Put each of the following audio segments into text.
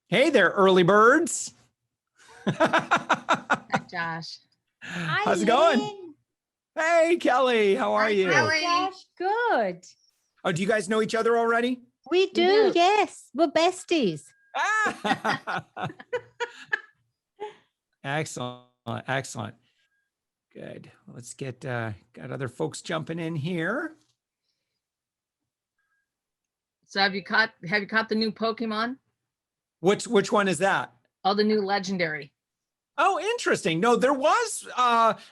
Hey there, early birds. Hi, Josh. How's it going? Hey, Kelly, how are you? Kelly. Josh, good. Oh, do you guys know each other already? We do, yes. We're besties. Excellent, excellent. Good. Let's get got other folks jumping in here. So have you caught the new Pokemon? Which one is that? Oh, the new legendary. Oh, interesting. No, there was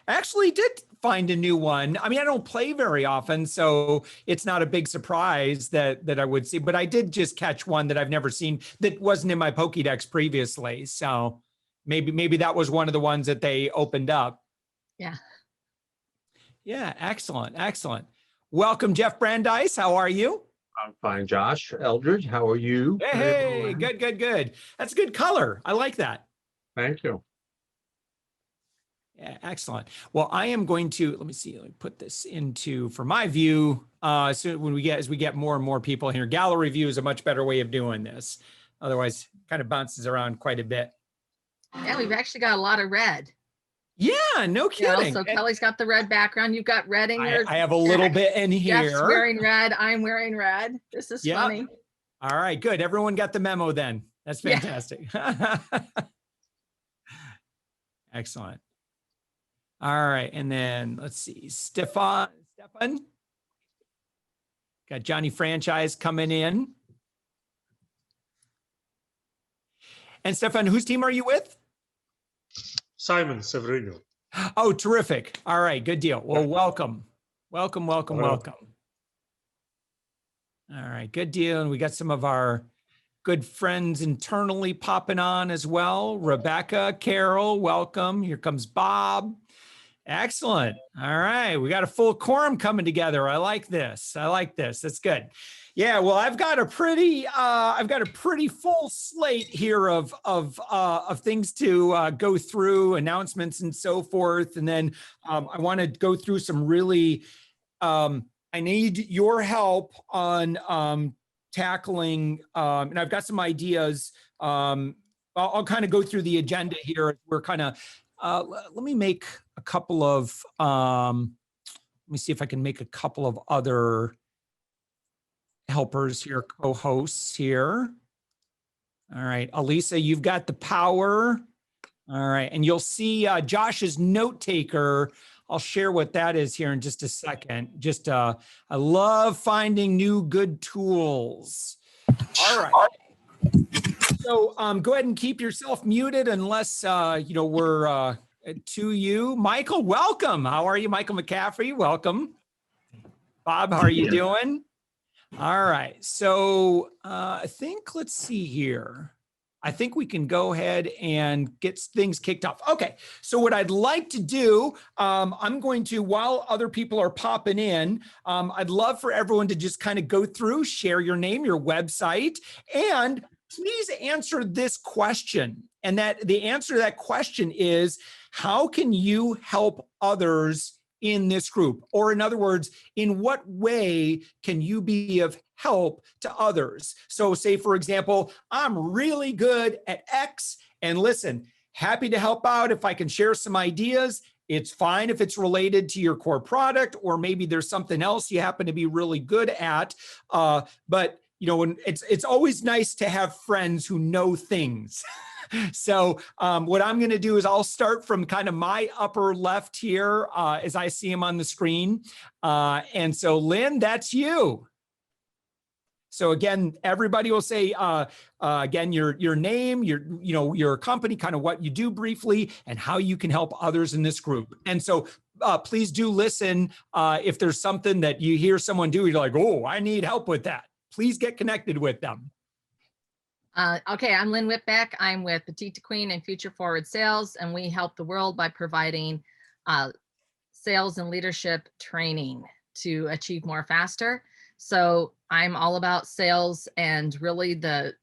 actually did find a new one. I mean, I don't play very often, so it's not a big surprise that I would see, but I did just catch one that I've never seen that wasn't in my Pokédex previously. So maybe that was one of the ones that they opened up. Yeah. Yeah, excellent, excellent. Welcome, Jeff Brandeis. How are you? I'm fine, Josh. Eldridge, how are you? Hey, good, good, good. That's a good color. I like that. Thank you. Yeah, excellent. Well, I am going to, let me put this into, for my view, so as we get more and more people here, gallery view is a much better way of doing this. Otherwise, it kind of bounces around quite a bit. Yeah, we've actually got a lot of red. Yeah, no kidding. So Kelly's got the red background. You've got red in your. I have a little bit in here. Jeff's wearing red. I'm wearing red. This is funny. All right, good. Everyone got the memo then. That's fantastic. Yeah. Excellent. All right, and then let's see, Stefan. Got Johnny Franchise coming in. And Stefan, whose team are you with? Simon Severino. Oh, terrific. All right, good deal. Well, welcome. Welcome. All right, good deal. And we got some of our good friends internally popping on as well. Rebecca, Carol, welcome. Here comes Bob. Excellent. All right. We got a full quorum coming together. I like this. That's good. Yeah. Well, I've got a pretty full slate here of things to go through, announcements and so forth. And then I want to go through some really, I need your help on tackling, and I've got some ideas. I'll kind of go through the agenda here. We're kind of, let me make a couple of, let me see if I can make a couple of other helpers here, co-hosts here. All right, Elisa, you've got the power. All right, and you'll see Josh's note taker. I'll share what that is here in just a second. Just, I love finding new good tools. All right. So go ahead and keep yourself muted unless, we're to you. Michael, welcome. How are you, Michael McCaffrey? Welcome. Bob, how are you doing? All right. So I think, let's see here. I think we can go ahead and get things kicked off. Okay. So what I'd like to do, I'm going to, while other people are popping in, I'd love for everyone to just kind of go through, share your name, your website, and please answer this question. And that the answer to that question is, how can you help others in this group? Or in other words, in what way can you be of help to others? So say, for example, I'm really good at X, and listen, happy to help out if I can share some ideas. It's fine if it's related to your core product, or maybe there's something else you happen to be really good at. But when it's always nice to have friends who know things. So what I'm going to do is I'll start from kind of my upper left here as I see him on the screen. And so Lynn, that's you. So again, everybody will say, again, your name, your company, kind of what you do briefly, and how you can help others in this group. And so please do listen. If there's something that you hear someone do, you're like, oh, I need help with that. Please get connected with them. Okay, I'm Lynn Whitbeck. I'm with Petite Queen and Future Forward Sales, and we help the world by providing sales and leadership training to achieve more faster. So I'm all about sales and really the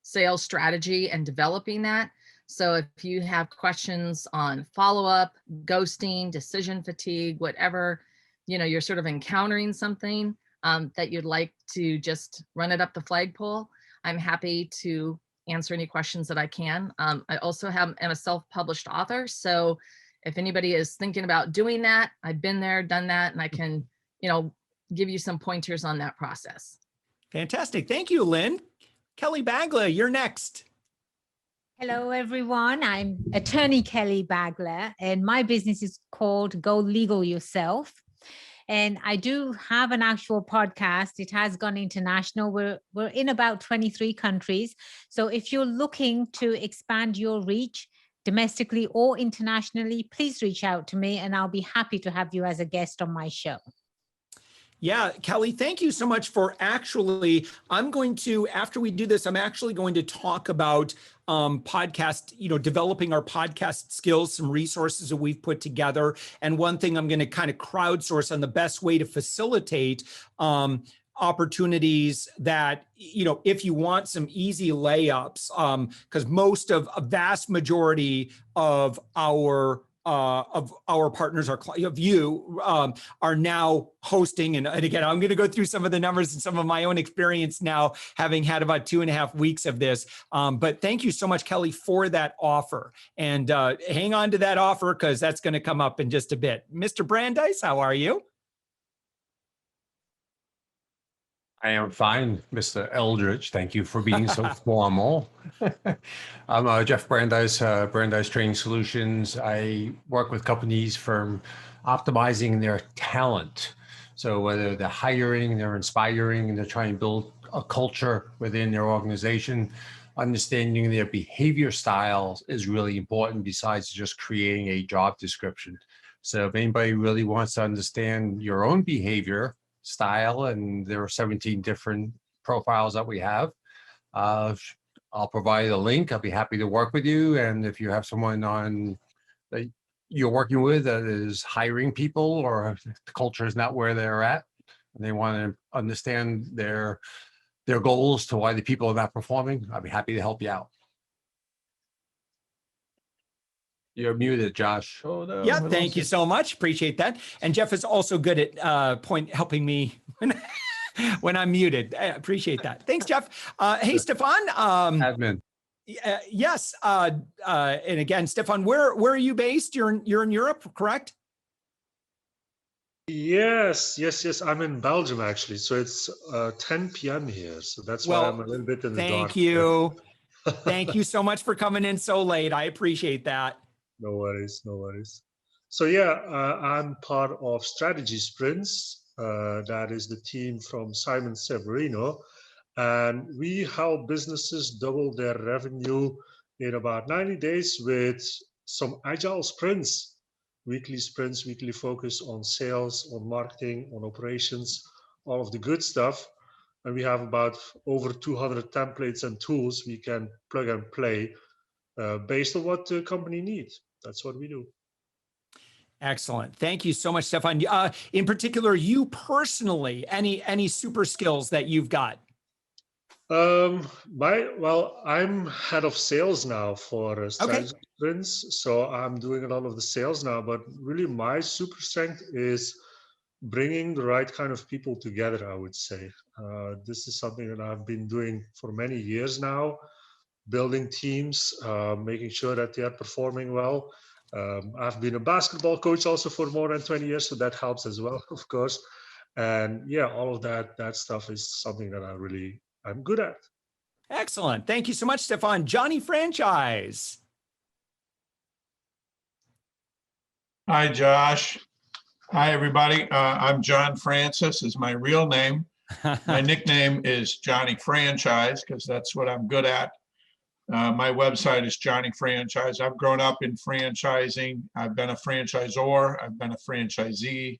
sales strategy and developing that. So if you have questions on follow-up, ghosting, decision fatigue, whatever, you're sort of encountering something that you'd like to just run it up the flagpole, I'm happy to answer any questions that I can. I also am a self-published author. So if anybody is thinking about doing that, I've been there, done that, and I can, give you some pointers on that process. Fantastic. Thank you, Lynn. Kelly Bagla, you're next. Hello, everyone. I'm attorney Kelly Bagler, and my business is called Go Legal Yourself. And I do have an actual podcast. It has gone international. We're in about 23 countries. So if you're looking to expand your reach domestically or internationally, please reach out to me and I'll be happy to have you as a guest on my show. Yeah, Kelly, thank you so much for after we do this, I'm actually going to talk about podcast, developing our podcast skills, some resources that we've put together. And one thing I'm going to kind of crowdsource on the best way to facilitate opportunities that, if you want some easy layups, because a vast majority of our partners are now hosting. And again, I'm going to go through some of the numbers and some of my own experience now, having had about 2.5 weeks of this. But thank you so much, Kelly, for that offer. And hang on to that offer because that's going to come up in just a bit. Mr. Brandeis, how are you? I am fine, Mr. Eldridge. Thank you for being so formal. I'm Jeff Brandeis, Brandeis Training Solutions. I work with companies from optimizing their talent. So whether they're hiring, they're inspiring, and they're trying to build a culture within their organization, understanding their behavior styles is really important besides just creating a job description. So if anybody really wants to understand your own behavior style, and there are 17 different profiles that we have, I'll provide a link. I'll be happy to work with you. And if you have someone that you're working with that is hiring people, or the culture is not where they're at, and they want to understand their goals to why the people are not performing, I'll be happy to help you out. You're muted, Josh. Oh, no. Yeah, thank you so much. Appreciate that. And Jeff is also good at helping me when I'm muted. I appreciate that. Thanks, Jeff. Hey, Stefan. Admin. Yes. And again, Stefan, where are you based? You're in Europe, correct? Yes. I'm in Belgium, actually. So it's 10 p.m. here. So that's why I'm a little bit in the dark. Thank you. Thank you so much for coming in so late. I appreciate that. No worries. So yeah, I'm part of Strategy Sprints. That is the team from Simon Severino. And we help businesses double their revenue in about 90 days with some agile sprints, weekly focus on sales, on marketing, on operations, all of the good stuff. And we have about over 200 templates and tools we can plug and play based on what the company needs. That's what we do. Excellent. Thank you so much, Stefan. In particular, you personally, any super skills that you've got? I'm head of sales now for Strategy Sprints, so I'm doing a lot of the sales now. But really, my super strength is bringing the right kind of people together, I would say. This is something that I've been doing for many years now, building teams, making sure that they are performing well. I've been a basketball coach also for more than 20 years, so that helps as well, of course. And yeah, all of that stuff is something that I'm good at. Excellent. Thank you so much, Stefan. Johnny Franchise. Hi, Josh. Hi, everybody. I'm John Francis is my real name. My nickname is Johnny Franchise because that's what I'm good at. My website is Johnny Franchise. I've grown up in franchising. I've been a franchisor. I've been a franchisee.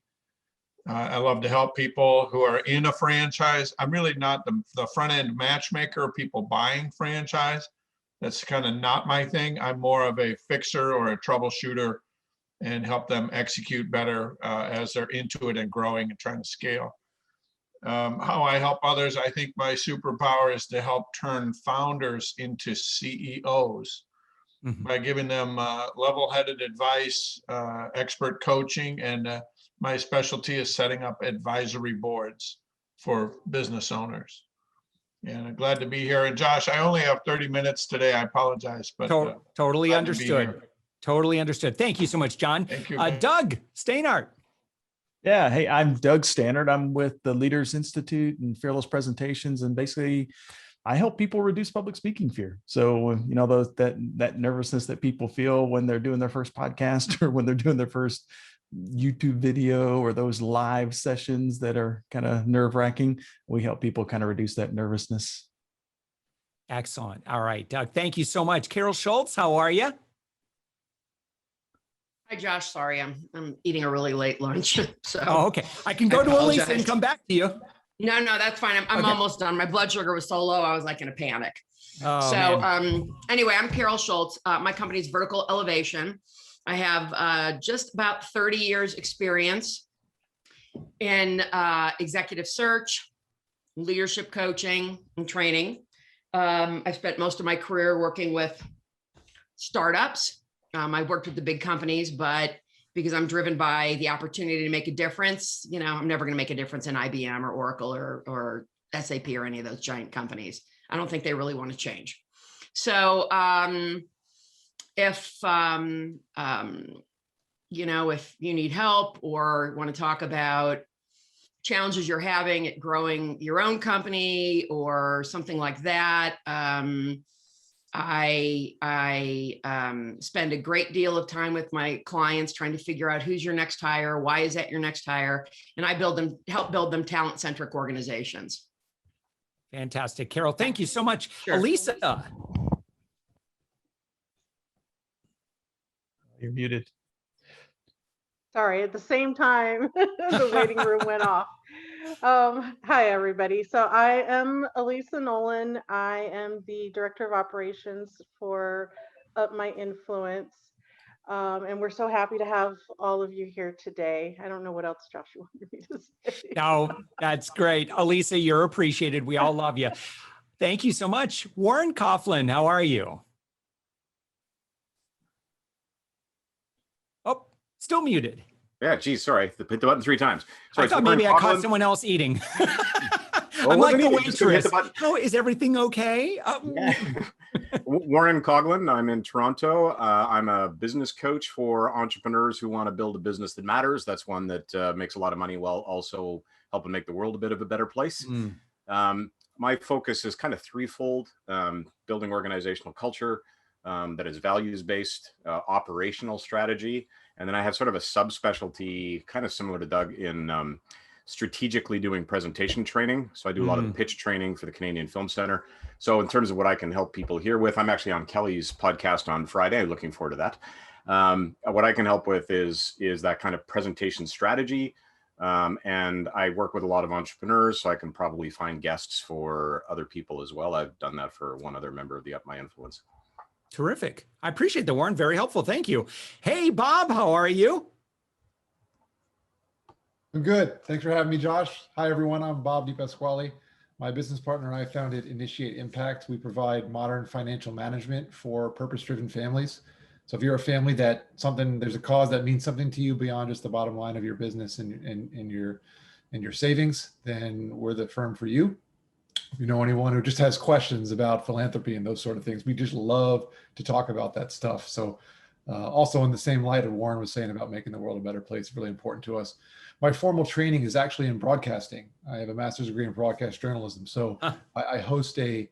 I love to help people who are in a franchise. I'm really not the front end matchmaker of people buying franchise. That's kind of not my thing. I'm more of a fixer or a troubleshooter and help them execute better as they're into it and growing and trying to scale. How I help others, I think my superpower is to help turn founders into CEOs by giving them level-headed advice, expert coaching, and my specialty is setting up advisory boards for business owners. And I'm glad to be here. And Josh, I only have 30 minutes today. I apologize, but Totally glad to be understood. here. Totally understood. Thank you so much, John. Thank you. Doug Steinhardt. Yeah, hey, I'm Doug Stannard. I'm with the Leaders Institute and Fearless Presentations, and basically, I help people reduce public speaking fear. So, you know, that nervousness that people feel when they're doing their first podcast or when they're doing their first YouTube video or those live sessions that are kind of nerve-wracking, we help people kind of reduce that nervousness. Excellent. All right, Doug, thank you so much. Carol Schultz, how are you? Hi, Josh. Sorry, I'm eating a really late lunch. So Oh, okay. I can go to Elisa and come back to you. no, that's fine. I'm Okay. almost done. My blood sugar was so low, I was like in a panic. Oh, So man. anyway, I'm Carol Schultz. My company's Vertical Elevation. I have just about 30 years experience in executive search, leadership coaching, and training. I spent most of my career working with startups. I worked with the big companies, but because I'm driven by the opportunity to make a difference, you know, I'm never going to make a difference in IBM or Oracle or SAP or any of those giant companies. I don't think they really want to change. So if you know, if you need help or want to talk about challenges you're having at growing your own company or something like that, I spend a great deal of time with my clients trying to figure out who's your next hire, why is that your next hire, and I help build them talent-centric organizations. Fantastic. Carol, thank you so much. Sure. Elisa. You're muted. Sorry, at the same time, the waiting room went off. Hi, everybody. So I am Elisa Nolan. I am the Director of Operations for Up My Influence. And we're so happy to have all of you here today. I don't know what else, Josh, you wanted me to say. No, that's great. Elisa, you're appreciated. We all love you. Thank you so much. Warren Coughlin, how are you? Oh, still muted. Yeah, geez, sorry. Hit the button 3 times. Sorry, I thought maybe I caught someone else eating. I'm like the waitress. How is everything okay? Warren Coughlin. I'm in Toronto. I'm a business coach for entrepreneurs who want to build a business that matters. That's one that makes a lot of money while also helping make the world a bit of a better place. My focus is kind of threefold: building organizational culture that is values-based, operational strategy, and then I have sort of a subspecialty, kind of similar to Doug, in strategically doing presentation training. So I do a lot of pitch training for the Canadian Film Centre. So in terms of what I can help people here with, I'm actually on Kelly's podcast on Friday. Looking forward to that. What I can help with is that kind of presentation strategy. And I work with a lot of entrepreneurs, so I can probably find guests for other people as well. I've done that for one other member of the Up My Influence. Terrific. I appreciate that, Warren. Very helpful. Thank you. Hey, Bob, how are you? I'm good. Thanks for having me, Josh. Hi, everyone. I'm Bob DiPasquale. My business partner and I founded Initiate Impact. We provide modern financial management for purpose-driven families. So if you're a family that there's a cause that means something to you beyond just the bottom line of your business and your savings, then we're the firm for you. If you know anyone who just has questions about philanthropy and those sort of things, we just love to talk about that stuff. So also in the same light of Warren was saying about making the world a better place, really important to us. My formal training is actually in broadcasting. I have a master's degree in broadcast journalism. So I host a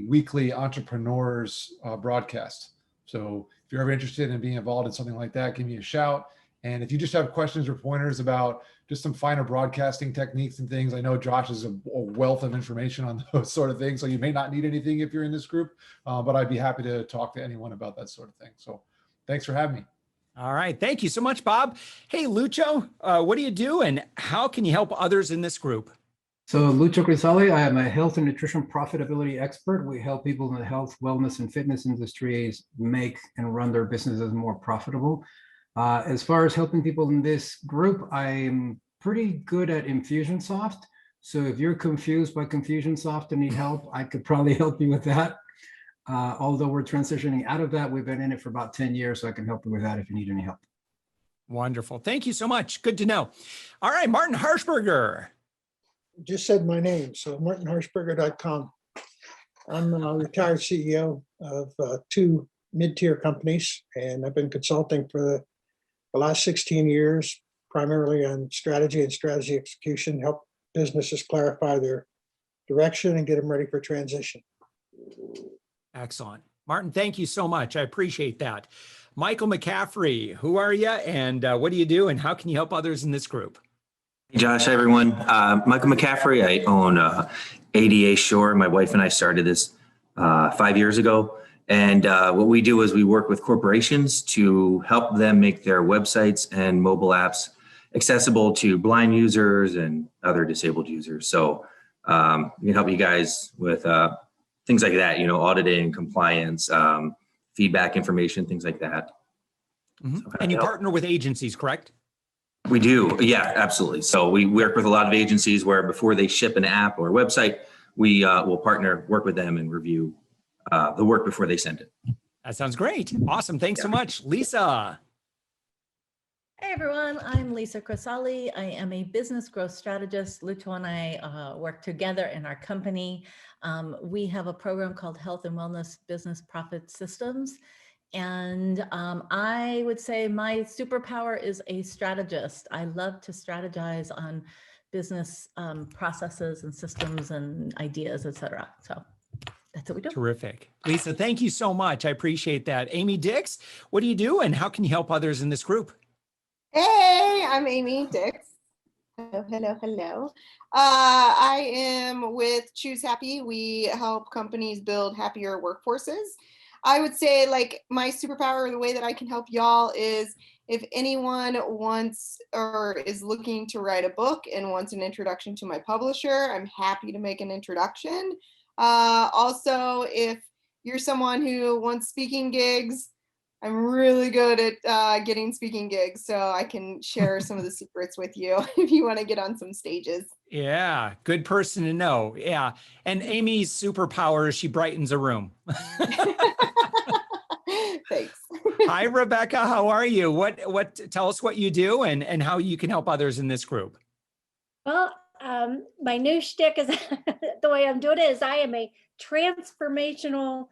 weekly entrepreneurs broadcast. So if you're ever interested in being involved in something like that, give me a shout. And if you just have questions or pointers about just some finer broadcasting techniques and things, I know Josh is a wealth of information on those sort of things. So you may not need anything if you're in this group, but I'd be happy to talk to anyone about that sort of thing. So thanks for having me. All right. Thank you so much, Bob. Hey, Lucho, what do you do and how can you help others in this group? So Lucho Crosoli, I am a health and nutrition profitability expert. We help people in the health, wellness, and fitness industries make and run their businesses more profitable. As far as helping people in this group, I'm pretty good at Infusionsoft. So if you're confused by Confusionsoft and need help, I could probably help you with that. Although we're transitioning out of that, we've been in it for about 10 years, so I can help you with that if you need any help. Wonderful. Thank you so much. Good to know. All right, Martin Harshberger. just said my name, so martinharshberger.com. I'm a retired CEO of 2 mid-tier companies, and I've been consulting for the last 16 years, primarily on strategy and strategy execution, help businesses clarify their direction and get them ready for transition. Excellent. Martin, thank you so much. I appreciate that. Michael McCaffrey, who are you and what do you do and how can you help others in this group? Hey Josh, hi everyone. Michael McCaffrey. I own ADA Shore. My wife and I started this 5 years ago. And what we do is we work with corporations to help them make their websites and mobile apps accessible to blind users and other disabled users. So we can help you guys with things like that, you know, auditing, compliance, feedback information, things like that. Mm-hmm. So and you partner with agencies, correct? We do. Yeah, absolutely. So we work with a lot of agencies where before they ship an app or website, we will work with them and review the work before they send it. That sounds great. Awesome. Thanks so much. Lisa. Hey everyone, I'm Lisa Crosoli. I am a business growth strategist. Lucho and I work together in our company. We have a program called Health and Wellness Business Profit Systems. And I would say my superpower is a strategist. I love to strategize on business processes and systems and ideas, et cetera. So that's what we do. Terrific. Lisa, thank you so much. I appreciate that. Amy Dix, what do you do and how can you help others in this group? Hey, I'm Amy Dix. Hello. I am with Choose Happy. We help companies build happier workforces. I would say like my superpower, the way that I can help y'all is if anyone wants or is looking to write a book and wants an introduction to my publisher, I'm happy to make an introduction. Also, if you're someone who wants speaking gigs, I'm really good at getting speaking gigs, so I can share some of the secrets with you if you want to get on some stages. Yeah, good person to know. Yeah, and Amy's superpower is she brightens a room. Thanks. Hi, Rebecca. How are you? What? Tell us what you do and how you can help others in this group. Well, my new shtick is the way I'm doing it is I am a transformational,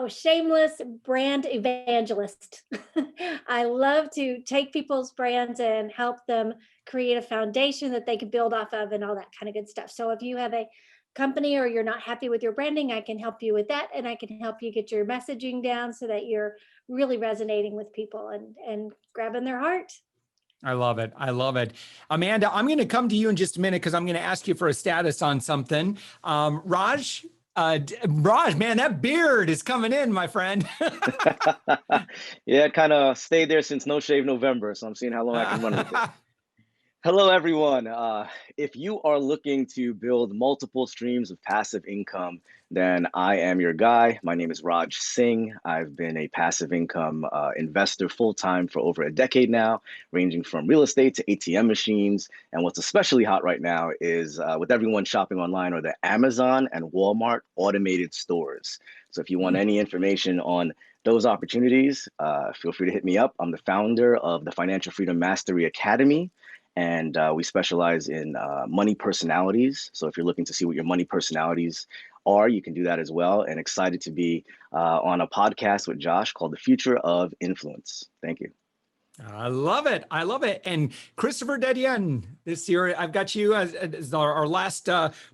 shameless brand evangelist. I love to take people's brands and help them create a foundation that they can build off of and all that kind of good stuff. So if you have a company or you're not happy with your branding, I can help you with that. And I can help you get your messaging down so that you're really resonating with people and grabbing their heart. I love it. I love it. Amanda, I'm going to come to you in just a minute because I'm going to ask you for a status on something. Raj, man, that beard is coming in, my friend. Yeah, kind of stayed there since No Shave November, so I'm seeing how long I can run with it. Hello, everyone. If you are looking to build multiple streams of passive income, then I am your guy. My name is Raj Singh. I've been a passive income investor full-time for over a decade now, ranging from real estate to ATM machines. And what's especially hot right now is with everyone shopping online are the Amazon and Walmart automated stores. So if you want any information on those opportunities, feel free to hit me up. I'm the founder of the Financial Freedom Mastery Academy. And we specialize in money personalities. So if you're looking to see what your money personalities are, you can do that as well. And excited to be on a podcast with Josh called The Future of Influence. Thank you. I love it. I love it. And Christopher Dedian, this year, I've got you as our last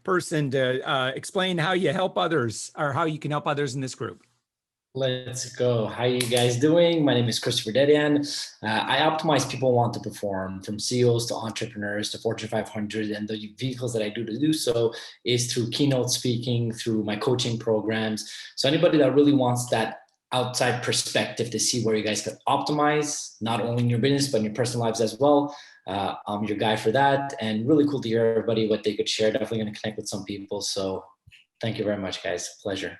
person to explain how you help others or how you can help others in this group. Let's go. How you guys doing? My name is Christopher Dedian. I optimize people who want to perform, from CEOs to entrepreneurs to Fortune 500. And the vehicles that I do to do so is through keynote speaking, through my coaching programs. So anybody that really wants that outside perspective to see where you guys can optimize, not only in your business, but in your personal lives as well, I'm your guy for that. And really cool to hear everybody what they could share. Definitely going to connect with some people. So thank you very much, guys. Pleasure.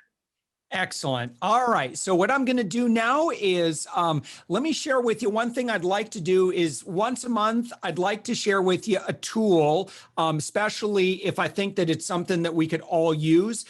Excellent. All right. So what I'm going to do now is let me share with you one thing I'd like to do is once a month, I'd like to share with you a tool, especially if I think that it's something that we could all use.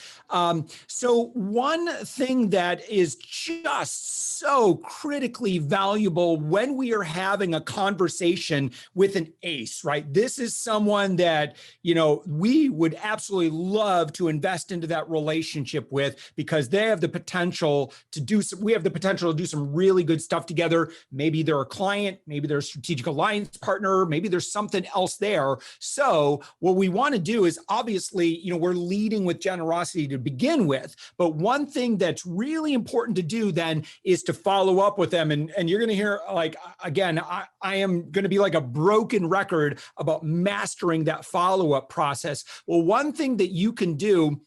So one thing that is just so critically valuable when we are having a conversation with an ace, right? This is someone that, you know, we would absolutely love to invest into that relationship with because they have the potential to do some, we have the potential to do some really good stuff together. Maybe they're a client, maybe they're a strategic alliance partner, maybe there's something else there. So what we want to do is obviously, you know, we're leading with generosity to begin with, but one thing that's really important to do then is to follow up with them. And you're going to hear, like, again, I am going to be like a broken record about mastering that follow-up process. Well, one thing that you can do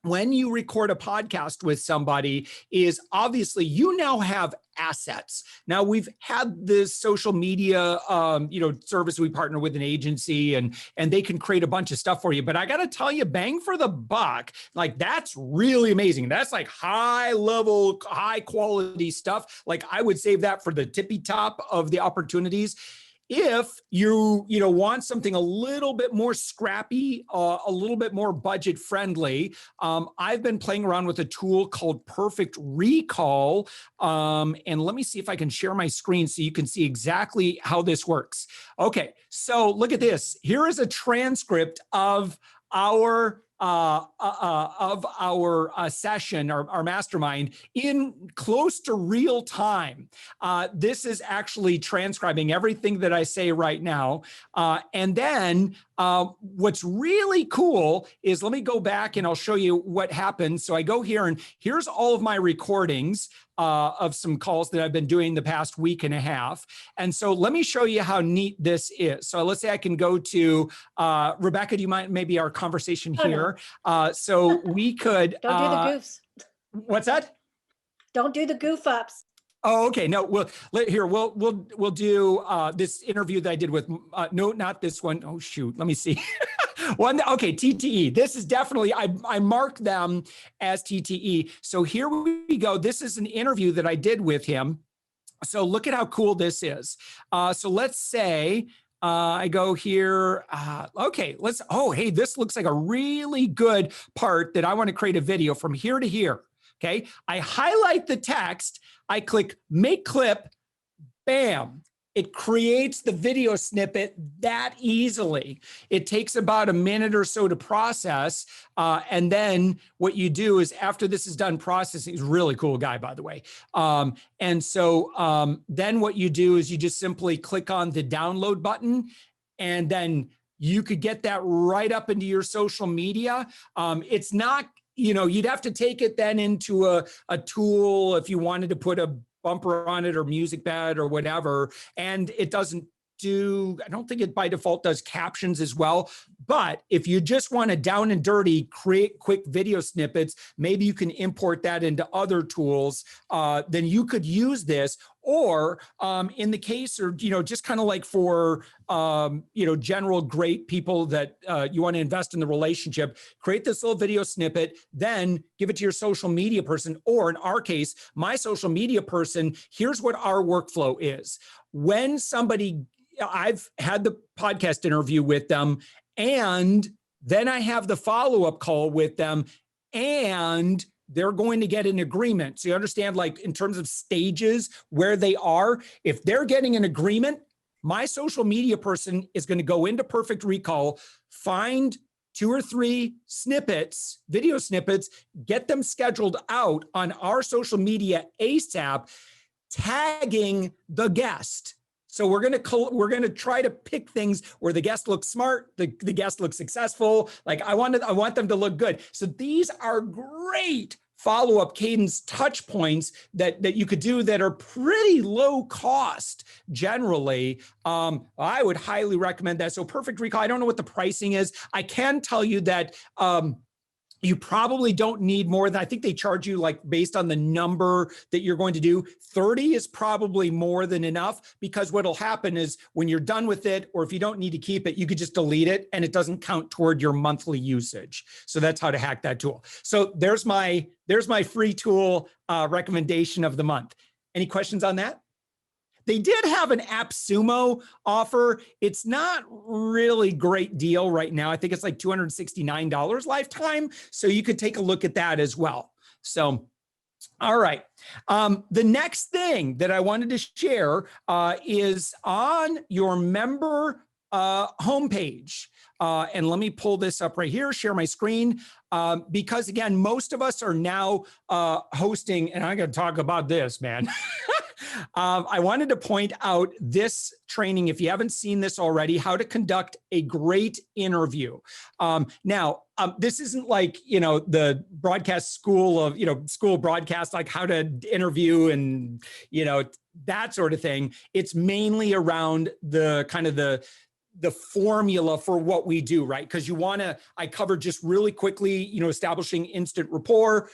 when you record a podcast with somebody is obviously you now have assets. Now we've had this social media, service. We partner with an agency and they can create a bunch of stuff for you. But I got to tell you, bang for the buck, like that's really amazing. That's like high level, high quality stuff. Like I would save that for the tippy top of the opportunities. If you want something a little bit more scrappy, a little bit more budget friendly, I've been playing around with a tool called Perfect Recall. And let me see if I can share my screen so you can see exactly how this works. Okay, so look at this. Here is a transcript of our session, our mastermind, in close to real time. This is actually transcribing everything that I say right now. And then what's really cool is, let me go back and I'll show you what happens. So I go here and here's all of my recordings of some calls that I've been doing the past week and a half. And so let me show you how neat this is. So let's say I can go to, Rebecca, do you mind maybe our conversation here? No. So we could- Don't do the goofs. What's that? Don't do the goof ups. Oh, okay. No, we'll do this interview that I did with, no, not this one. Oh, shoot. Let me see. One, okay, TTE. This is definitely, I marked them as TTE. So here we go. This is an interview that I did with him. So look at how cool this is. So let's say I go here. Okay, hey, this looks like a really good part that I want to create a video from here to here. Okay, I highlight the text, I click make clip, bam. It creates the video snippet that easily. It takes about a minute or so to process. And then what you do is after this is done processing, he's a really cool guy, by the way. And so then what you do is you just simply click on the download button and then you could get that right up into your social media. It's not, you'd have to take it then into a tool if you wanted to put a bumper on it or music bed or whatever. And it doesn't do, I don't think it by default does captions as well. But if you just want to down and dirty, create quick video snippets, maybe you can import that into other tools. Then you could use this. Or in the case, or, just kind of like for, general great people that you want to invest in the relationship, create this little video snippet, then give it to your social media person. Or in our case, my social media person, here's what our workflow is. When somebody, I've had the podcast interview with them, and then I have the follow-up call with them, and they're going to get an agreement. So you understand, like in terms of stages where they are, if they're getting an agreement, my social media person is going to go into Perfect Recall, find 2 or 3 snippets, video snippets, get them scheduled out on our social media ASAP, tagging the guest. So we're going to try to pick things where the guest looks smart, the guest looks successful. Like I want them to look good. So these are great follow-up cadence touch points that you could do that are pretty low cost generally. I would highly recommend that. So Perfect Recall, I don't know what the pricing is. I can tell you that You probably don't need more than, I think they charge you like based on the number that you're going to do. 30 is probably more than enough, because what'll happen is when you're done with it, or if you don't need to keep it, you could just delete it and it doesn't count toward your monthly usage. So that's how to hack that tool. So there's my free tool recommendation of the month. Any questions on that? They did have an AppSumo offer. It's not really great deal right now. I think it's like $269 lifetime. So you could take a look at that as well. So, all right. The next thing that I wanted to share is on your member homepage. And let me pull this up right here, share my screen, because again, most of us are now hosting, and I'm going to talk about this, man. I wanted to point out this training, if you haven't seen this already, how to conduct a great interview. Now, this isn't like, the broadcast school of, school broadcast, like how to interview and, that sort of thing. It's mainly around the kind of the formula for what we do, right? Because I covered just really quickly, establishing instant rapport,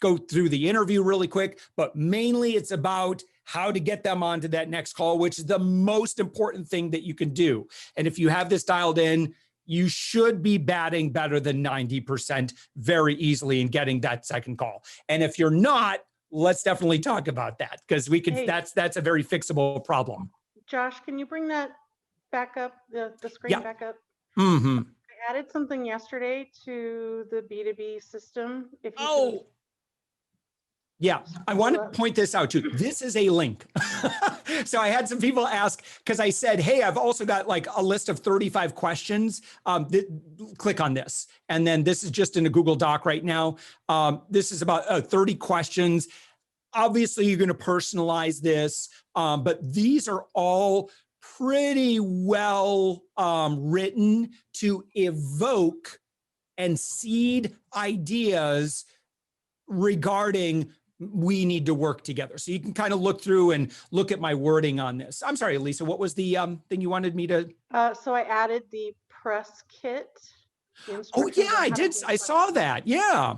go through the interview really quick, but mainly it's about how to get them onto that next call, which is the most important thing that you can do. And if you have this dialed in, you should be batting better than 90% very easily in getting that second call. And if you're not, let's definitely talk about that, because we could, that's a very fixable problem. Josh, can you bring that back up, the screen back up? Mm-hmm. I added something yesterday to the B2B system. If you can. Yeah, I want to point this out too. This is a link. So I had some people ask, because I said, hey, I've also got like a list of 35 questions. Click on this. And then this is just in a Google Doc right now. This is about 30 questions. Obviously, you're going to personalize this, but these are all pretty well written to evoke and seed ideas regarding we need to work together. So you can kind of look through and look at my wording on this. I'm sorry, Lisa, what was the thing you wanted me to? So I added the press kit. Oh yeah, I did. I saw that. Yeah.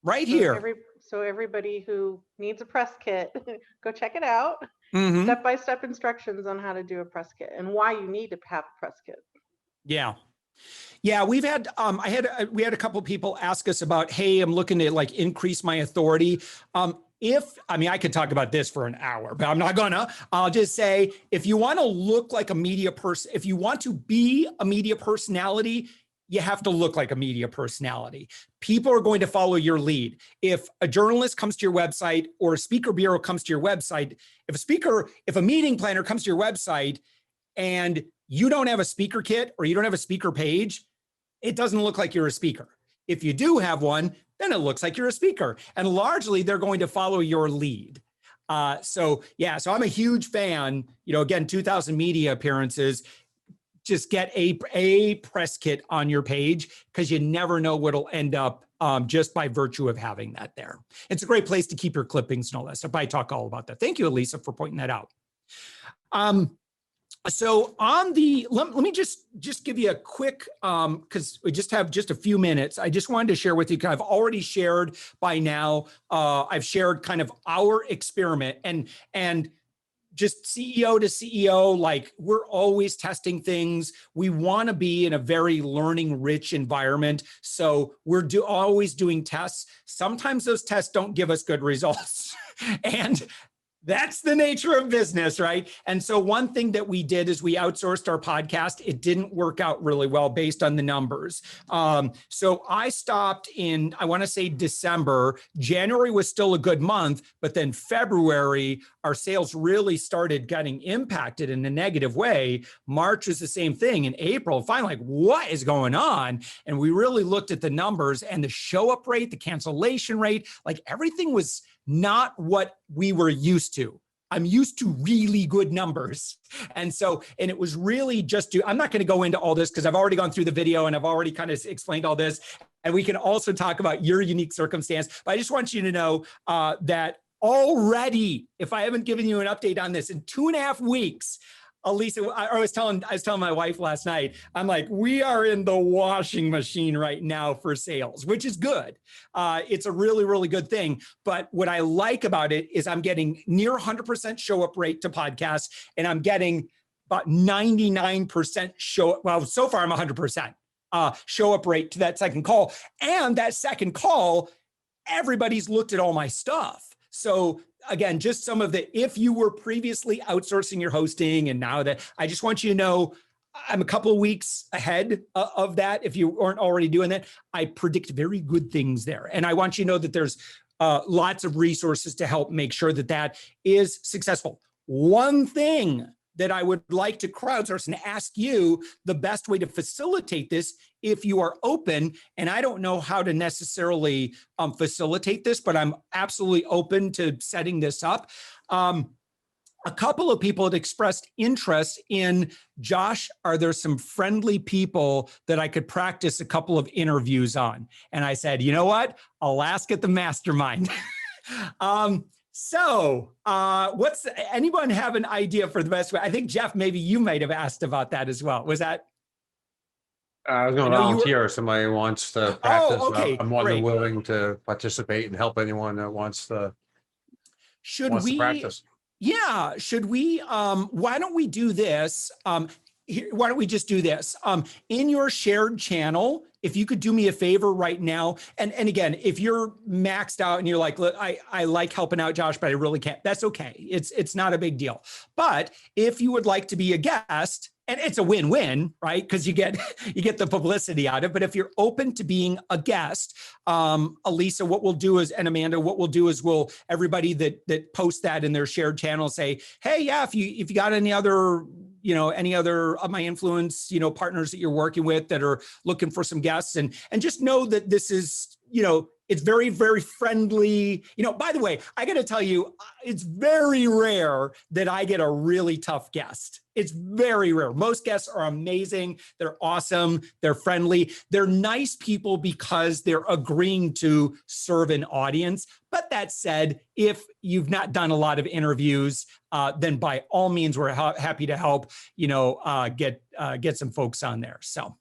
Right here. So everybody who needs a press kit, go check it out. Mm-hmm. Step-by-step instructions on how to do a press kit and why you need to have a press kit. Yeah. Yeah, we've had, we had a couple people ask us about, hey, I'm looking to like increase my authority. I could talk about this for an hour, but I'm not gonna. I'll just say, if you want to look like a media person, if you want to be a media personality, you have to look like a media personality. People are going to follow your lead. If a journalist comes to your website or a speaker bureau comes to your website, if a meeting planner comes to your website and you don't have a speaker kit or you don't have a speaker page, it doesn't look like you're a speaker. If you do have one, then it looks like you're a speaker. And largely they're going to follow your lead. So I'm a huge fan, again, 2,000 media appearances. Just get a press kit on your page, because you never know what'll end up just by virtue of having that there. It's a great place to keep your clippings and all that stuff. I talk all about that. Thank you, Elisa, for pointing that out. So on the, let me just give you a quick, because we just have just a few minutes. I just wanted to share with you, because I've already shared by now, I've shared kind of our experiment and just CEO to CEO, like we're always testing things. We want to be in a very learning rich environment. So we're always doing tests. Sometimes those tests don't give us good results. And that's the nature of business, right? And so one thing that we did is we outsourced our podcast. It didn't work out really well based on the numbers. So I stopped in, I want to say December. January was still a good month, but then February, our sales really started getting impacted in a negative way. March was the same thing. In April, finally, like, what is going on? And we really looked at the numbers and the show up rate, the cancellation rate, like everything was not what we were used to. I'm used to really good numbers. And it was really just I'm not going to go into all this because I've already gone through the video and I've already kind of explained all this. And we can also talk about your unique circumstance. But I just want you to know that already, if I haven't given you an update on this, in 2.5 weeks, Elisa, I was telling my wife last night, I'm like, we are in the washing machine right now for sales, which is good. It's a really, really good thing. But what I like about it is I'm getting near 100% show up rate to podcasts, and I'm getting about 99% show. Well, so far I'm 100% show up rate to that second call. And that second call, everybody's looked at all my stuff. So again, just some of the, if you were previously outsourcing your hosting and now that, I just want you to know, I'm a couple of weeks ahead of that. If you aren't already doing that, I predict very good things there. And I want you to know that there's lots of resources to help make sure that that is successful. One thing that I would like to crowdsource and ask you the best way to facilitate this if you are open, and I don't know how to necessarily facilitate this, but I'm absolutely open to setting this up. A couple of people had expressed interest in, Josh, are there some friendly people that I could practice a couple of interviews on? And I said, you know what? I'll ask at the mastermind. So anyone have an idea for the best way? I think, Jeff, maybe you might have asked about that as well. Was that? I was going to volunteer if somebody wants to practice. Okay, I'm more than great. willing to participate and help anyone that wants to practice. Yeah, should we, why don't we do this? Why don't we just do this? In your shared channel, if you could do me a favor right now, and again, if you're maxed out and you're like, look, I like helping out Josh, but I really can't, that's okay. It's not a big deal. But if you would like to be a guest, and it's a win-win, right? Because you get the publicity out of it. But if you're open to being a guest, Elisa, what we'll do is, and Amanda, what we'll do is everybody that posts that in their shared channel say, hey, yeah, if you got any other of my influence, partners that you're working with that are looking for some guests, and just know that this is, it's very, very friendly. By the way, I got to tell you, it's very rare that I get a really tough guest. It's very rare. Most guests are amazing. They're awesome. They're friendly. They're nice people because they're agreeing to serve an audience. But that said, if you've not done a lot of interviews, then by all means, we're happy to help, get some folks on there. So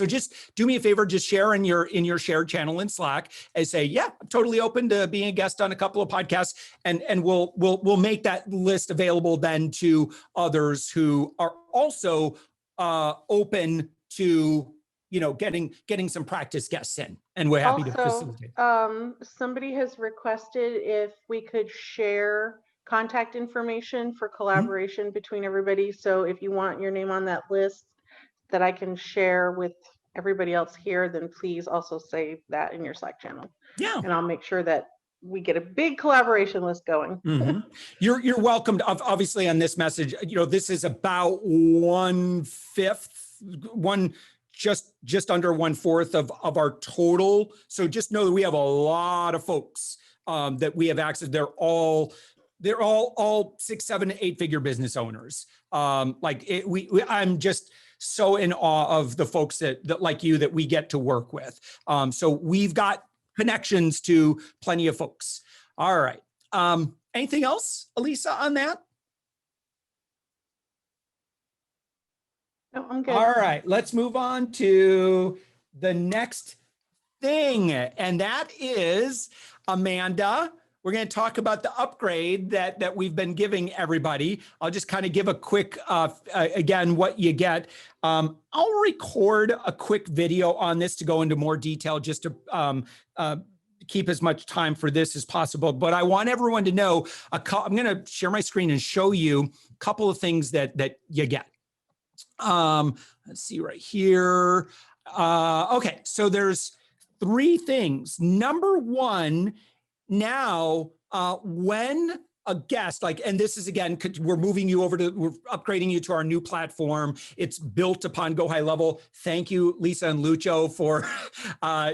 just do me a favor, just share in your shared channel in Slack and say, yeah, I'm totally open to being a guest on a couple of podcasts, and we'll make that list available then to others who are also open to getting some practice guests in, and we're happy to facilitate. Somebody has requested if we could share contact information for collaboration between everybody. So if you want your name on that list that I can share with everybody else here, then please also say that in your Slack channel. Yeah. And I'll make sure that we get a big collaboration list going. Mm-hmm. You're welcome to, obviously, on this message, this is about 1/5, just under 1/4 of our total. So just know that we have a lot of folks that we have access. They're all 6, 7, 8-figure business owners. I'm just so in awe of the folks that like you that we get to work with. So we've got connections to plenty of folks. All right. Anything else, Elisa, on that? No, I'm good. All right, let's move on to the next thing. And that is, Amanda, we're going to talk about the upgrade that we've been giving everybody. I'll just kind of give a quick, again, what you get. I'll record a quick video on this to go into more detail, just to keep as much time for this as possible. But I want everyone to know, I'm going to share my screen and show you a couple of things that you get. Let's see right here. Okay, so there's 3 things. Number 1, now, when a guest, and this is, again, we're upgrading you to our new platform. It's built upon Go High Level. Thank you, Lisa and Lucho, for, I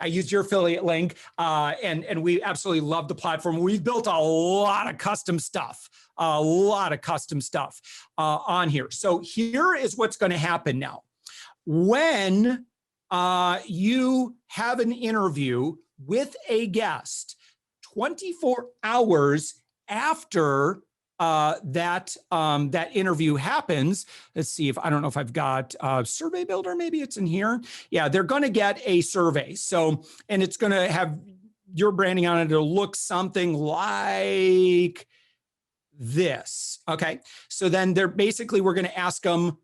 used your affiliate link, and we absolutely love the platform. We've built a lot of custom stuff on here. So here is what's going to happen now. When you have an interview with a guest, 24 hours after that interview happens, let's see if, I don't know if I've got Survey Builder, maybe it's in here. Yeah, they're going to get a survey. So, and it's going to have your branding on it. It'll look something like this. Okay. So then they're basically, we're going to ask them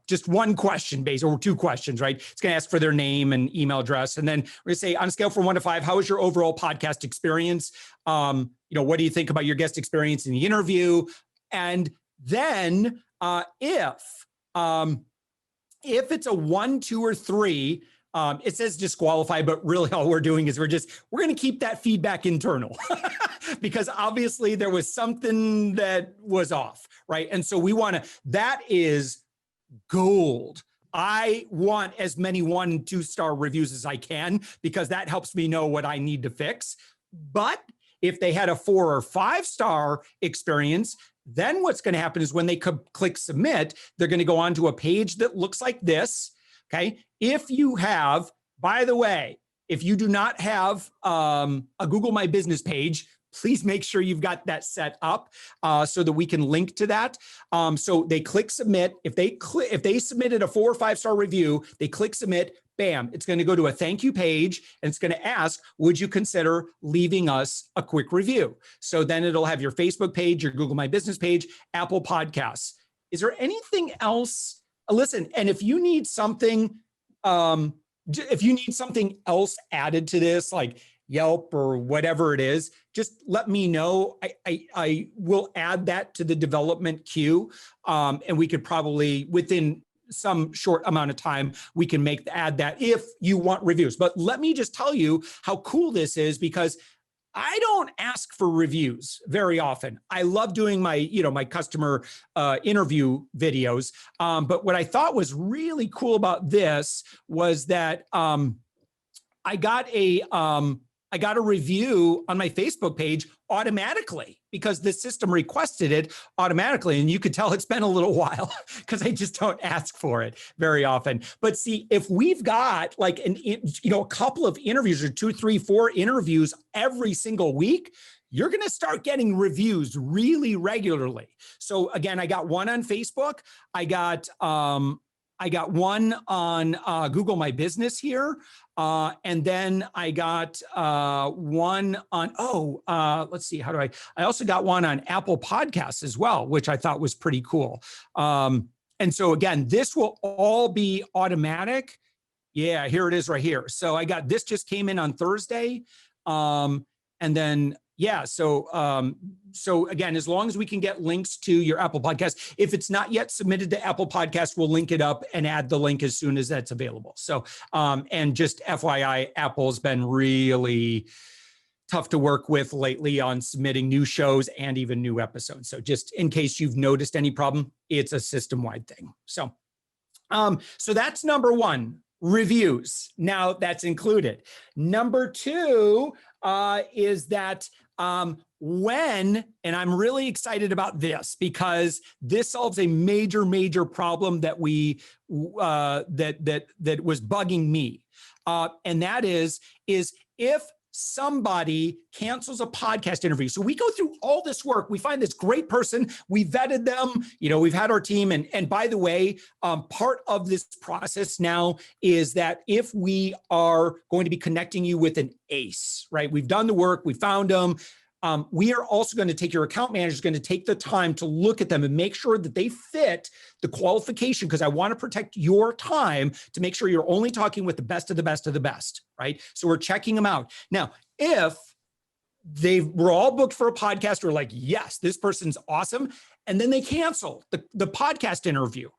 just one question or two questions, right? It's going to ask for their name and email address. And then we're going to say, on a scale from 1 to 5, how was your overall podcast experience? What do you think about your guest experience in the interview? And then if it's a 1, 2, or 3, it says disqualify, but really all we're doing is we're going to keep that feedback internal because obviously there was something that was off, right? And so that is gold. I want as many 1 and 2 star reviews as I can because that helps me know what I need to fix. But if they had a 4 or 5 star experience, then what's going to happen is when they click submit, they're going to go onto a page that looks like this. Okay. If you have, by the way, if you do not have a Google My Business page, please make sure you've got that set up so that we can link to that. So they click submit. If they submitted a 4 or 5 star review, they click submit, bam, it's going to go to a thank you page and it's going to ask, would you consider leaving us a quick review? So then it'll have your Facebook page, your Google My Business page, Apple Podcasts. Is there anything else? Listen, and if you need something, else added to this, like Yelp or whatever it is, just let me know. I will add that to the development queue. And we could probably, within some short amount of time, we can add that if you want reviews. But let me just tell you how cool this is because I don't ask for reviews very often. I love doing my customer interview videos. But what I thought was really cool about this was that I got a review on my Facebook page automatically because the system requested it automatically. And you could tell it's been a little while because I just don't ask for it very often. But see, if we've got like a couple of interviews or 2, 3, 4 interviews every single week, you're going to start getting reviews really regularly. So again, I got one on Facebook. I got one on Google My Business here. And then I got one on, let's see, I also got one on Apple Podcasts as well, which I thought was pretty cool. And so again, this will all be automatic. Yeah, here it is right here. So this just came in on Thursday. And then, yeah, so again, as long as we can get links to your Apple Podcast, if it's not yet submitted to Apple Podcast, we'll link it up and add the link as soon as that's available. So, and just FYI, Apple's been really tough to work with lately on submitting new shows and even new episodes. So just in case you've noticed any problem, it's a system-wide thing. So, so that's number 1. Reviews. Now that's included. Number 2 is that and I'm really excited about this because this solves a major problem that that was bugging me. And that is if somebody cancels a podcast interview. So we go through all this work. We find this great person. We vetted them. We've had our team. And by the way, part of this process now is that if we are going to be connecting you with an ACE, right? We've done the work. We found them. We are also going to take your account manager is going to take the time to look at them and make sure that they fit the qualification because I want to protect your time to make sure you're only talking with the best of the best of the best, right? So we're checking them out. Now, if they were all booked for a podcast, we're like, yes, this person's awesome. And then they cancel the podcast interview.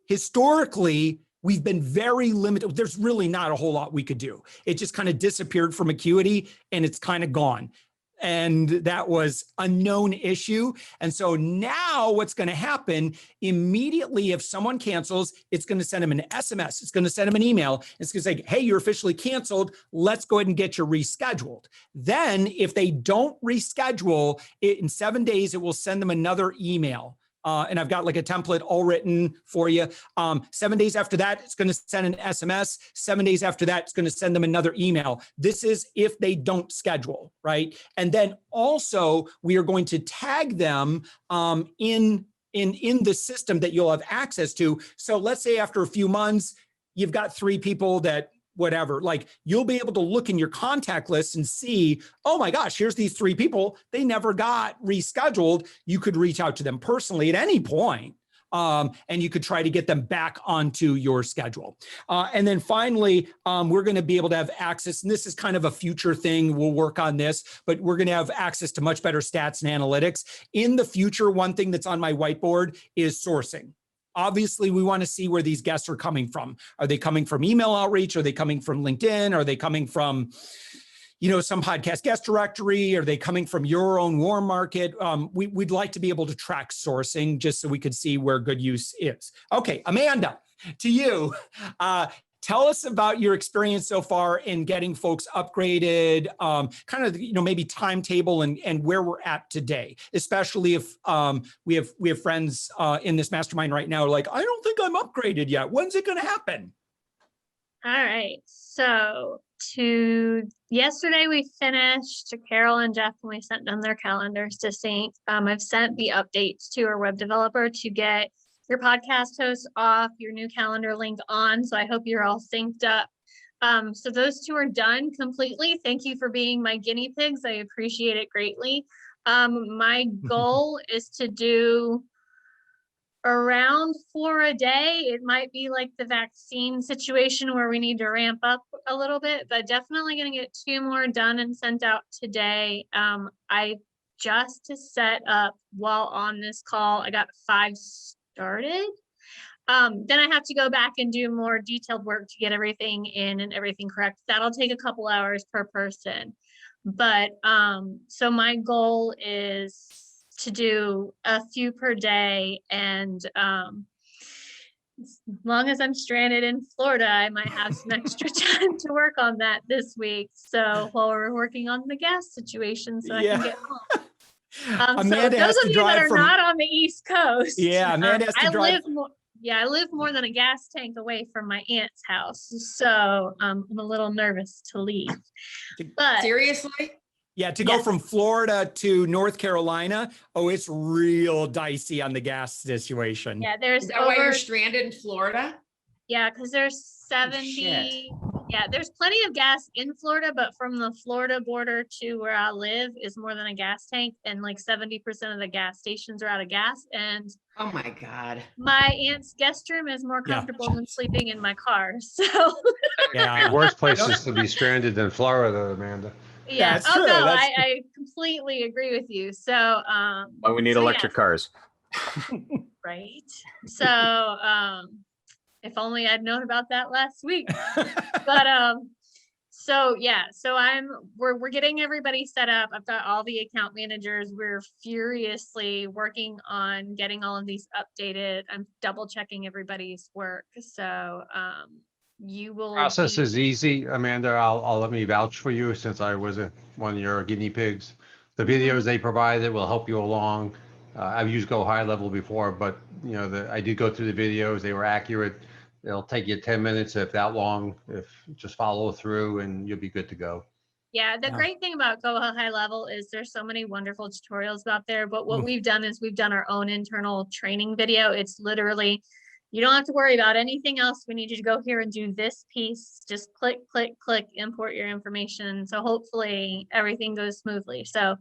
Historically, we've been very limited. There's really not a whole lot we could do. It just kind of disappeared from Acuity and it's kind of gone. And that was a known issue. And so now what's going to happen immediately if someone cancels, it's going to send them an SMS. It's going to send them an email. It's going to say, hey, you're officially canceled. Let's go ahead and get you rescheduled. Then if they don't reschedule, in 7 days, it will send them another email And I've got like a template all written for you. 7 days after that, it's going to send an SMS. 7 days after that, it's going to send them another email. This is if they don't schedule, right? And then also we are going to tag them in the system that you'll have access to. So let's say after a few months, you've got 3 people that whatever, like you'll be able to look in your contact list and see, oh my gosh, here's these 3 people. They never got rescheduled. You could reach out to them personally at any point. And you could try to get them back onto your schedule. And then finally, we're going to be able to have access, and this is kind of a future thing. We'll work on this, but we're going to have access to much better stats and analytics. In the future, one thing that's on my whiteboard is sourcing. Obviously, we want to see where these guests are coming from. Are they coming from email outreach? Are they coming from LinkedIn? Are they coming from, some podcast guest directory? Are they coming from your own warm market? We'd like to be able to track sourcing just so we could see where good use is. Okay, Amanda, to you. Tell us about your experience so far in getting folks upgraded, kind of, maybe timetable and where we're at today, especially if we have friends in this mastermind right now like, I don't think I'm upgraded yet. When's it going to happen? All right. So yesterday we finished, Carol and Jeff, when we sent them their calendars to sync. I've sent the updates to our web developer to get your podcast host off, your new calendar link on. So I hope you're all synced up. So those 2 are done completely. Thank you for being my guinea pigs. I appreciate it greatly. My goal is to do around 4 a day. It might be like the vaccine situation where we need to ramp up a little bit, but definitely going to get 2 more done and sent out today. I just to set up while on this call, I got 5 started. Then I have to go back and do more detailed work to get everything in and everything correct. That'll take a couple hours per person. But so my goal is to do a few per day, and as long as I'm stranded in Florida, I might have some extra time to work on that this week. So while we're working on the gas situation, so I can get home. Amanda so has those to of you that drive are from, not on the East Coast, Amanda has to drive. I live more than a gas tank away from my aunt's house, so I'm a little nervous to leave. But seriously, to go from Florida to North Carolina, it's real dicey on the gas situation. Yeah, there's. Is that why you're stranded in Florida? Yeah, because there's 70. Yeah, there's plenty of gas in Florida, but from the Florida border to where I live is more than a gas tank, and like 70% of the gas stations are out of gas. And oh my God, my aunt's guest room is more comfortable than sleeping in my car. So worse places to be stranded than Florida, Amanda. Yeah. That's true. No, That's I completely agree with you. So But we need electric cars. Right. So if only I'd known about that last week. But so yeah, so we're getting everybody set up. I've got all the account managers. We're furiously working on getting all of these updated. I'm double checking everybody's work. So you will Process is easy, Amanda. I'll let me vouch for you since I was one of your guinea pigs. The videos they provided will help you along. I've used Go High Level before, but I did go through the videos. They were accurate. It'll take you 10 minutes, if that long. If just follow through, and you'll be good to go. Yeah, the great thing about Go High Level is there's so many wonderful tutorials out there. But what we've done is we've done our own internal training video. It's literally, you don't have to worry about anything else. We need you to go here and do this piece. Just click, click, click, import your information. So hopefully everything goes smoothly. So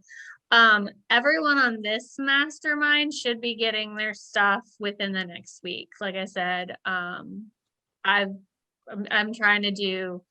everyone on this mastermind should be getting their stuff within the next week. Like I said, I'm trying to do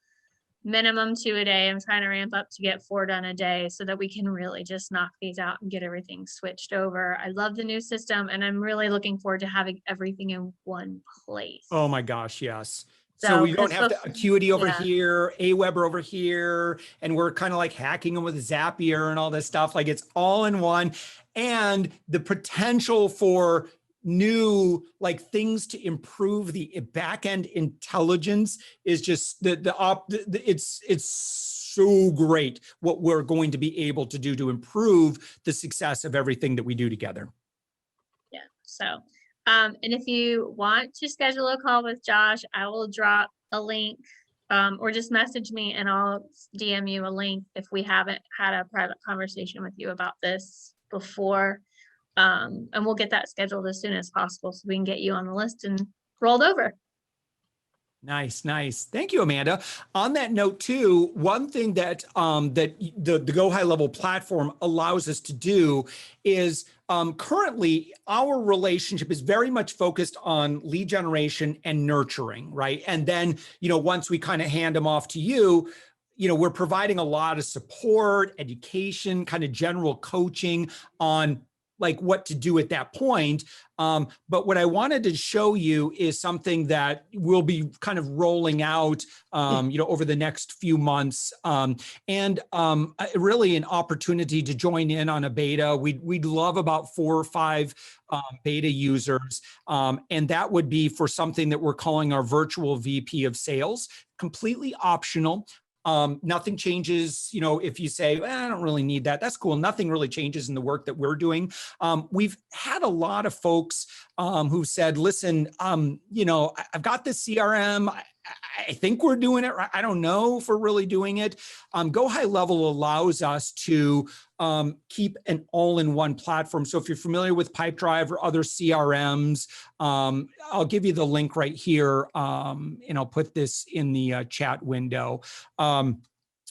minimum 2 a day. I'm trying to ramp up to get 4 done a day so that we can really just knock these out and get everything switched over. I love the new system, and I'm really looking forward to having everything in one place. Oh my gosh, yes. So we don't have Acuity over here, Aweber over here, and we're kind of like hacking them with Zapier and all this stuff. Like it's all in one. And the potential for new things to improve the back-end intelligence is just it's so great what we're going to be able to do to improve the success of everything that we do together. So, and if you want to schedule a call with Josh, I will drop a link, or just message me and I'll DM you a link if we haven't had a private conversation with you about this before. And we'll get that scheduled as soon as possible so we can get you on the list and rolled over. Nice, nice. Thank you, Amanda. On that note too, one thing that the Go High Level platform allows us to do is currently our relationship is very much focused on lead generation and nurturing, right? And then, once we kind of hand them off to you, we're providing a lot of support, education, kind of general coaching on like what to do at that point. But what I wanted to show you is something that we'll be kind of rolling out, over the next few months, and really an opportunity to join in on a beta. We'd love about 4 or 5 beta users, and that would be for something that we're calling our virtual VP of sales, completely optional. Nothing changes, if you say, I don't really need that, that's cool. Nothing really changes in the work that we're doing. We've had a lot of folks who said, listen, I've got this CRM. I think we're doing it right. I don't know if we're really doing it. Go High Level allows us to keep an all-in-one platform. So if you're familiar with Pipedrive or other CRMs, I'll give you the link right here, and I'll put this in the chat window.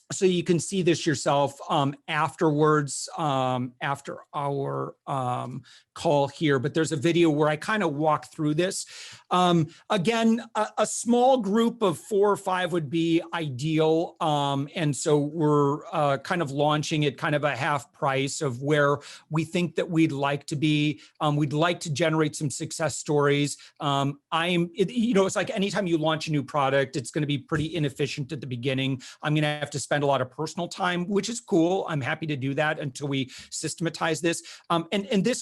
So you can see this yourself afterwards, after our call here, but there's a video where I kind of walk through this. Again, a small group of 4 or 5 would be ideal. And so we're kind of launching at kind of a half price of where we think that we'd like to be. We'd like to generate some success stories. It's like anytime you launch a new product, it's going to be pretty inefficient at the beginning. I'm going to have to spend a lot of personal time, which is cool. I'm happy to do that until we systematize this. And this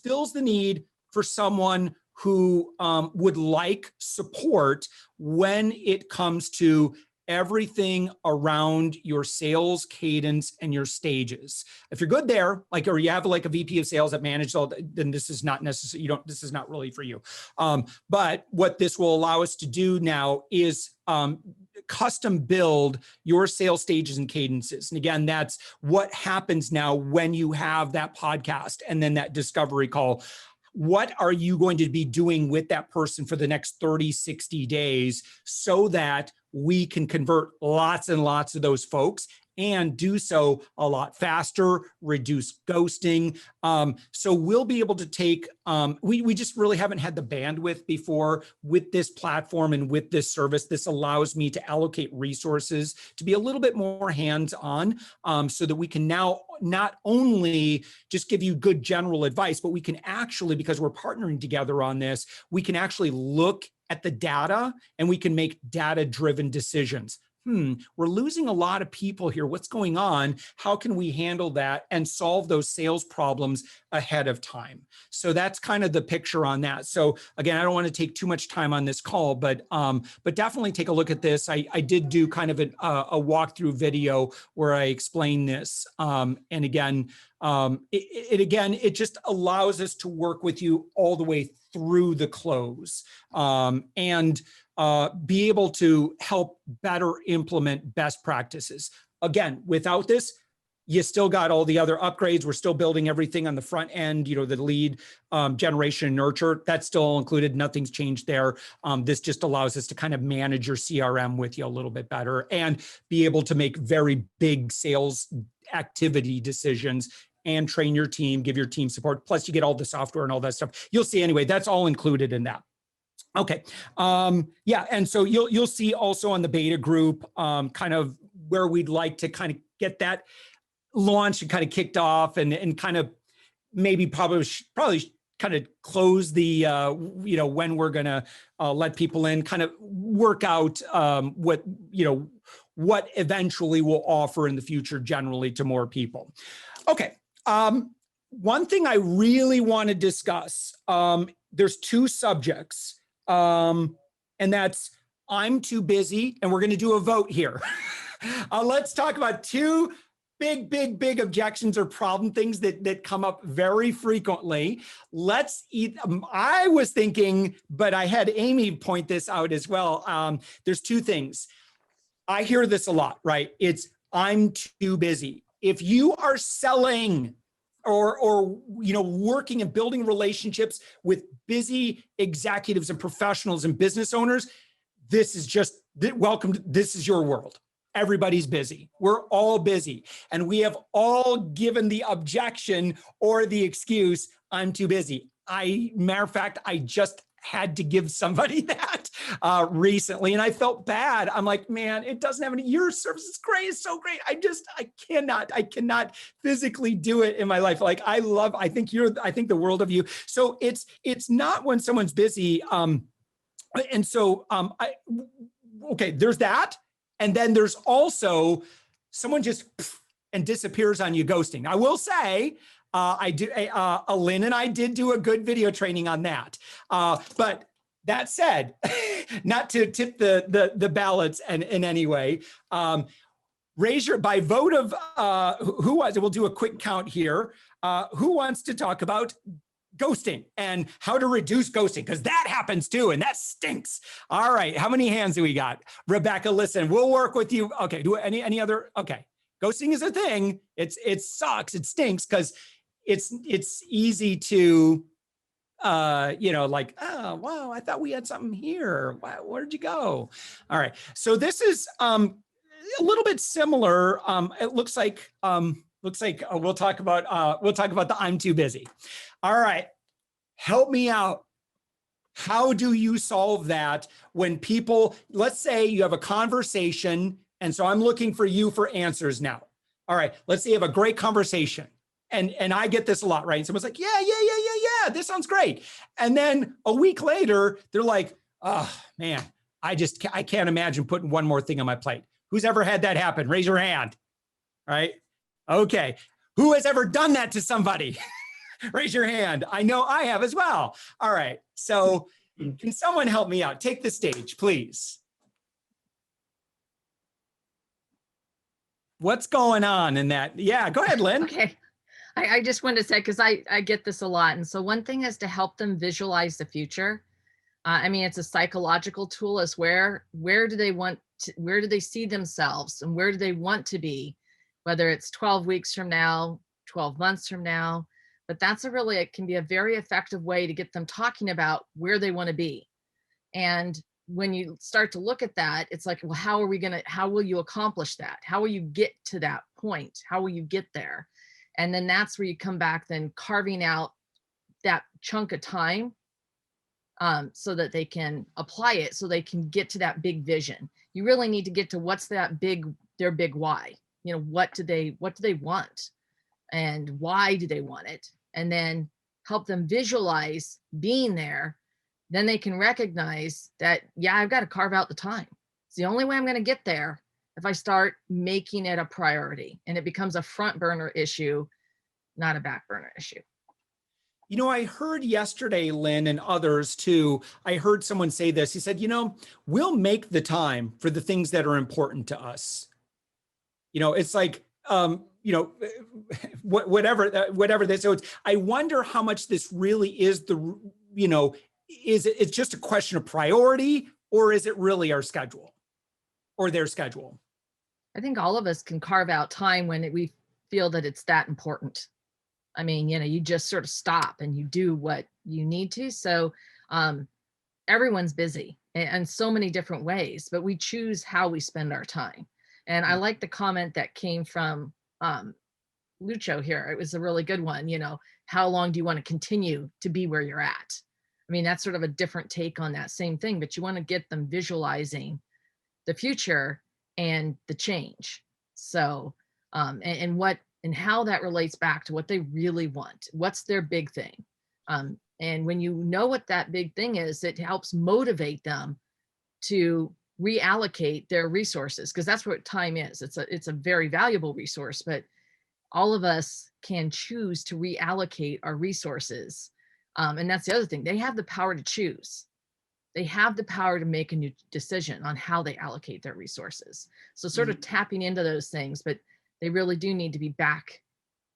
fills the need for someone who would like support when it comes to everything around your sales cadence and your stages. If you're good there, or you have like a VP of sales that manages all, then this is not necessary. This is not really for you. But what this will allow us to do now is custom build your sales stages and cadences. And again, that's what happens now when you have that podcast and then that discovery call. What are you going to be doing with that person for the next 30, 60 days so that we can convert lots and lots of those folks and do so a lot faster, reduce ghosting. So we'll be able to take, we just really haven't had the bandwidth before with this platform and with this service. This allows me to allocate resources to be a little bit more hands-on, so that we can now not only just give you good general advice, but we can actually, because we're partnering together on this, we can actually look at the data and we can make data-driven decisions. We're losing a lot of people here. What's going on? How can we handle that and solve those sales problems ahead of time? So that's kind of the picture on that. So again, I don't want to take too much time on this call, but definitely take a look at this. I did do kind of a walkthrough video where I explain this. And again, it just allows us to work with you all the way through the close, and be able to help better implement best practices. Again, without this, you still got all the other upgrades. We're still building everything on the front end, the lead generation and nurture, that's still included. Nothing's changed there. This just allows us to kind of manage your CRM with you a little bit better and be able to make very big sales activity decisions and train your team, give your team support. Plus you get all the software and all that stuff. You'll see anyway, that's all included in that. Okay. Yeah. And so you'll see also on the beta group, kind of where we'd like to kind of get that launched and kind of kicked off and kind of maybe probably kind of close the, when we're going to let people in, kind of work out what eventually we'll offer in the future generally to more people. Okay. One thing I really want to discuss, there's 2 subjects. And that's I'm too busy, and we're going to do a vote here. Let's talk about 2 big objections or problem things that come up very frequently. I was thinking, but I had Amy point this out as well. There's two things. I hear this a lot, right? It's, I'm too busy. If you are selling or working and building relationships with busy executives and professionals and business owners, this is just welcome. This is your world. Everybody's busy. We're all busy. And we have all given the objection or the excuse, I'm too busy. Matter of fact, I just had to give somebody that recently, and I felt bad. I'm like, man, it doesn't have any, your service is great. It's so great. I cannot physically do it in my life. Like I think the world of you. So it's not when someone's busy. Okay, there's that. And then there's also someone just and disappears on you, ghosting. I will say, Lynn and I did do a good video training on that. But that said, not to tip the ballots in any way, raise your, by vote of who was it? We'll do a quick count here. Who wants to talk about ghosting and how to reduce ghosting? Because that happens too, and that stinks. All right, how many hands do we got? Rebecca, listen, we'll work with you. Okay, do any other? Okay, ghosting is a thing. It sucks. It stinks because it's easy to, like, oh wow, I thought we had something here. Wow, where'd you go? All right, so this is a little bit similar. It looks like we'll talk about the I'm too busy. All right, help me out. How do you solve that when people, let's say you have a conversation, and so I'm looking for you for answers now. All right, let's say you have a great conversation, and I get this a lot, right? And someone's like, yeah, this sounds great. And then a week later, they're like, oh man, I can't imagine putting one more thing on my plate. Who's ever had that happen? Raise your hand. All right. Okay. Who has ever done that to somebody? Raise your hand. I know I have as well. All right. So can someone help me out? Take the stage, please. What's going on in that? Yeah, go ahead, Lynn. Okay. I just wanted to say, because I get this a lot. And so one thing is to help them visualize the future. It's a psychological tool as where do they see themselves and where do they want to be, whether it's 12 weeks from now, 12 months from now. But it can be a very effective way to get them talking about where they want to be. And when you start to look at that, it's like, well, how will you accomplish that? How will you get to that point? How will you get there? And then that's where you come back, then carving out that chunk of time so that they can apply it, so they can get to that big vision. You really need to get to what's their big why. What do they want and why do they want it? And then help them visualize being there. Then they can recognize that, yeah, I've got to carve out the time. It's the only way I'm going to get there if I start making it a priority, and it becomes a front burner issue, not a back burner issue. I heard yesterday, Lynn, and others too, I heard someone say this. He said, we'll make the time for the things that are important to us. It's like, whatever this. So I wonder how much this really is it's just a question of priority, or is it really our schedule or their schedule? I think all of us can carve out time when we feel that it's that important. You just sort of stop and you do what you need to. So everyone's busy in so many different ways, but we choose how we spend our time. And I like the comment that came from Lucho here. It was a really good one. How long do you want to continue to be where you're at? That's sort of a different take on that same thing, but you want to get them visualizing the future and the change. So, and how that relates back to what they really want. What's their big thing? And when you know what that big thing is, it helps motivate them to reallocate their resources, because that's what time is. It's a very valuable resource, but all of us can choose to reallocate our resources. And that's the other thing. They have the power to choose. They have the power to make a new decision on how they allocate their resources. So sort of tapping into those things, but They really do need to be back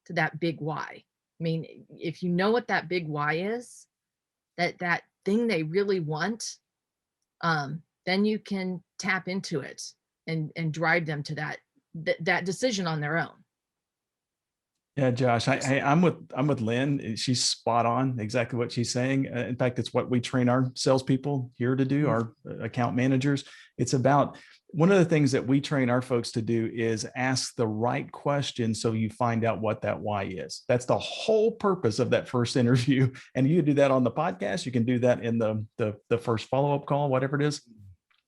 to that big why. I mean, if you know what that big why is, that thing they really want, then you can tap into it and drive them to that decision on their own. Yeah, Josh, I'm with Lynn. She's spot on, exactly what she's saying. In fact, it's what we train our salespeople here to do, our account managers. It's about, one of the things that we train our folks to do is ask the right question so you find out what that why is. That's the whole purpose of that first interview. And you can do that on the podcast. You can do that in the first follow-up call, whatever it is.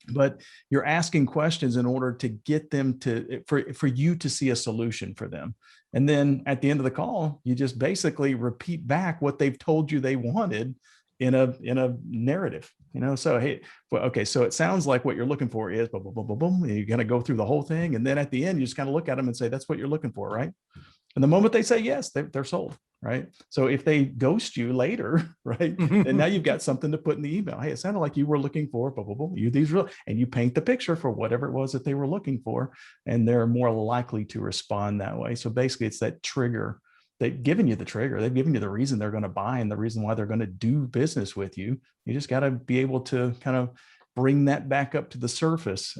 But you're asking questions in order to get them for you to see a solution for them. And then at the end of the call, you just basically repeat back what they've told you they wanted in a narrative, so, hey, well, okay, so it sounds like what you're looking for is boom, boom, boom, boom, boom. You're going to go through the whole thing. And then at the end, you just kind of look at them and say, that's what you're looking for, right? And the moment they say yes, they're sold, right? So if they ghost you later, right, then now you've got something to put in the email. Hey, it sounded like you were looking for blah, blah, blah. And you paint the picture for whatever it was that they were looking for, and they're more likely to respond that way. So basically, it's that trigger. They've given you the trigger. They've given you the reason they're going to buy and the reason why they're going to do business with you. You just got to be able to kind of bring that back up to the surface.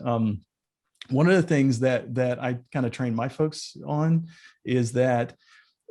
One of the things that I kind of train my folks on is that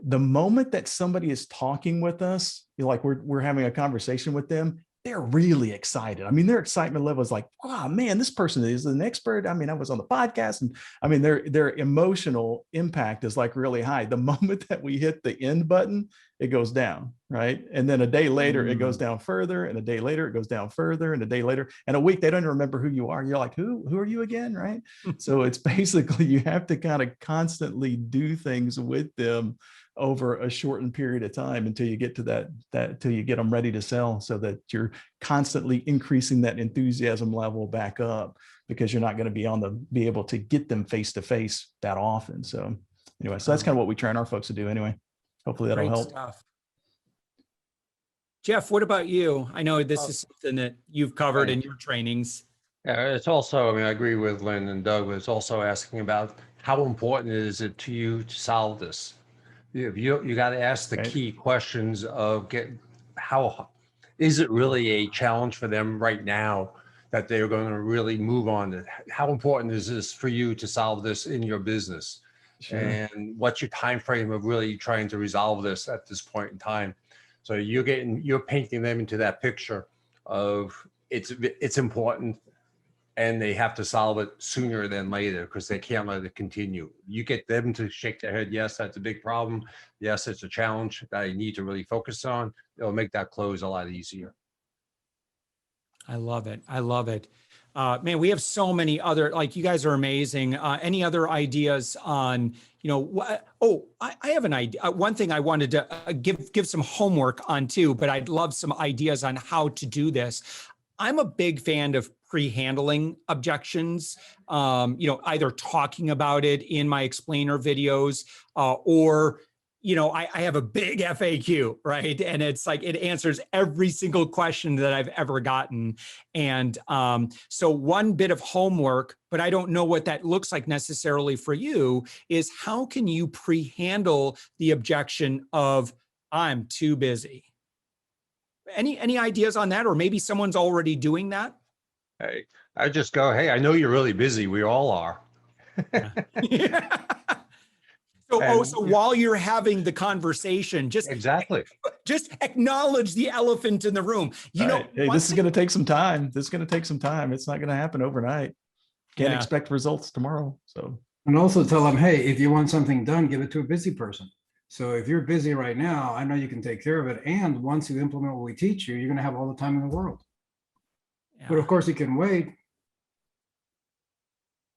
the moment that somebody is talking with us, like we're having a conversation with them, they're really excited. I mean, their excitement level is like, wow, man, this person is an expert. I mean, I was on the podcast, and I mean, their emotional impact is like really high. The moment that we hit the end button, it goes down, right? And then a day later, it goes down further, and a day later, it goes down further, and a day later, and a week, they don't even remember who you are. You're like, who are you again, right? So it's basically, you have to kind of constantly do things with them over a shortened period of time until you get to that till you get them ready to sell, so that you're constantly increasing that enthusiasm level back up, because you're not going to be able to get them face to face that often. So anyway, so that's kind of what we train our folks to do anyway. Hopefully that'll help. Stuff. Jeff, what about you? I know this is something that you've covered in your trainings. Yeah, it's also, I mean, I agree with Lynn and Doug, but it's also asking about how important is it to you to solve this? You got to ask the key questions of how is it really a challenge for them right now that they're going to really move on to? How important is this for you to solve this in your business? Sure. And what's your time frame of really trying to resolve this at this point in time? So you're painting them into that picture of it's important, and they have to solve it sooner than later, because they can't let it continue. You get them to shake their head, yes, that's a big problem. Yes, it's a challenge that I need to really focus on. It'll make that close a lot easier. I love it. I love it. Man, we have so many other, like, you guys are amazing. Any other ideas on, I have an idea. One thing I wanted to give some homework on too, but I'd love some ideas on how to do this. I'm a big fan of pre-handling objections, either talking about it in my explainer videos, or, I have a big FAQ, right? And it's like, it answers every single question that I've ever gotten. And so one bit of homework, but I don't know what that looks like necessarily for you, is how can you pre-handle the objection of, I'm too busy? Any ideas on that? Or maybe someone's already doing that? Hey, I just go, hey, I know you're really busy. We all are. Yeah. So while you're having the conversation, just acknowledge the elephant in the room. Hey, this is going to take some time. It's not going to happen overnight. Can't expect results tomorrow. So, and also tell them, hey, if you want something done, give it to a busy person. So if you're busy right now, I know you can take care of it. And once you implement what we teach you, you're going to have all the time in the world. Yeah. But of course, you can wait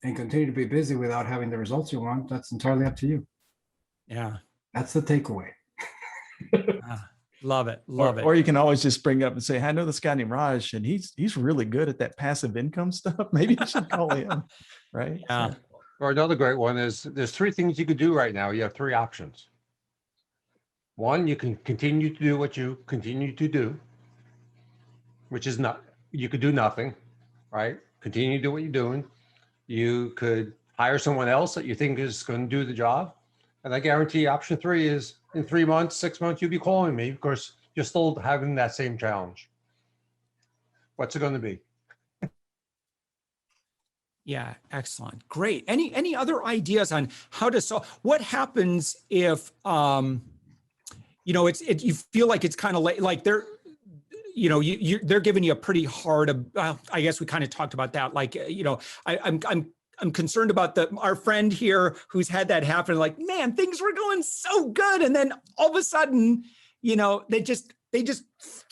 and continue to be busy without having the results you want. That's entirely up to you. Yeah. That's the takeaway. Love it. Love it. Or you can always just bring up and say, I know this guy named Raj, and he's really good at that passive income stuff. Maybe you should call him. Right. Yeah. So, or another great one is, there's 3 things you could do right now. You have 3 options. One, you can continue to do what you continue to do, which is not, you could do nothing, right? Continue to do what you're doing. You could hire someone else that you think is going to do the job. And I guarantee option 3 is in 3 months, 6 months, you'll be calling me because you're still having that same challenge. What's it going to be? Yeah, excellent. Great. Any other ideas on how to solve? What happens if you know, you feel like it's kind of like they're, you know, they're giving you a pretty hard, I guess we kind of talked about that. Like, you know, I'm concerned about our friend here who's had that happen. Like, man, things were going so good. And then all of a sudden, you know, they just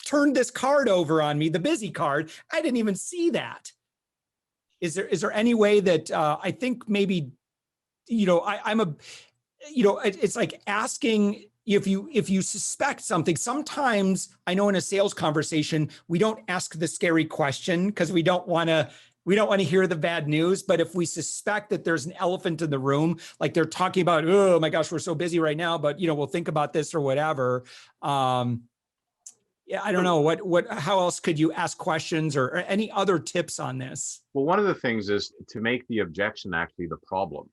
turned this card over on me, the busy card. I didn't even see that. Is there any way that I think maybe, you know, it's like asking if you suspect something. Sometimes I know in a sales conversation, we don't ask the scary question because we don't want to hear the bad news. But if we suspect that there's an elephant in the room, like they're talking about, oh my gosh, we're so busy right now, but you know, we'll think about this or whatever. Yeah, I don't know how else could you ask questions or any other tips on this? Well, one of the things is to make the objection actually the problem,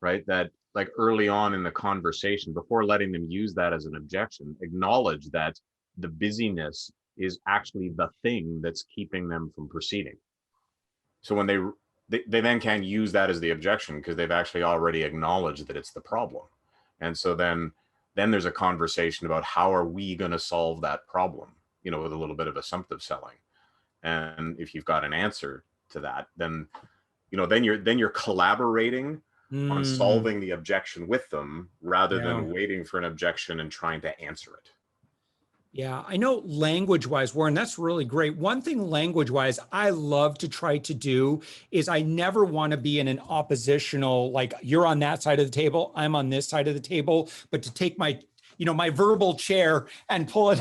right? That like early on in the conversation, before letting them use that as an objection, acknowledge that the busyness is actually the thing that's keeping them from proceeding. So when they then can use that as the objection because they've actually already acknowledged that it's the problem. And so then there's a conversation about how are we going to solve that problem, you know, with a little bit of assumptive selling. And if you've got an answer to that, then, you know, then you're collaborating on solving the objection with them rather than waiting for an objection and trying to answer it. Yeah, I know language-wise, Warren, that's really great. One thing language-wise I love to try to do is I never want to be in an oppositional, like you're on that side of the table, I'm on this side of the table, but to take my, you know, my verbal chair and pull it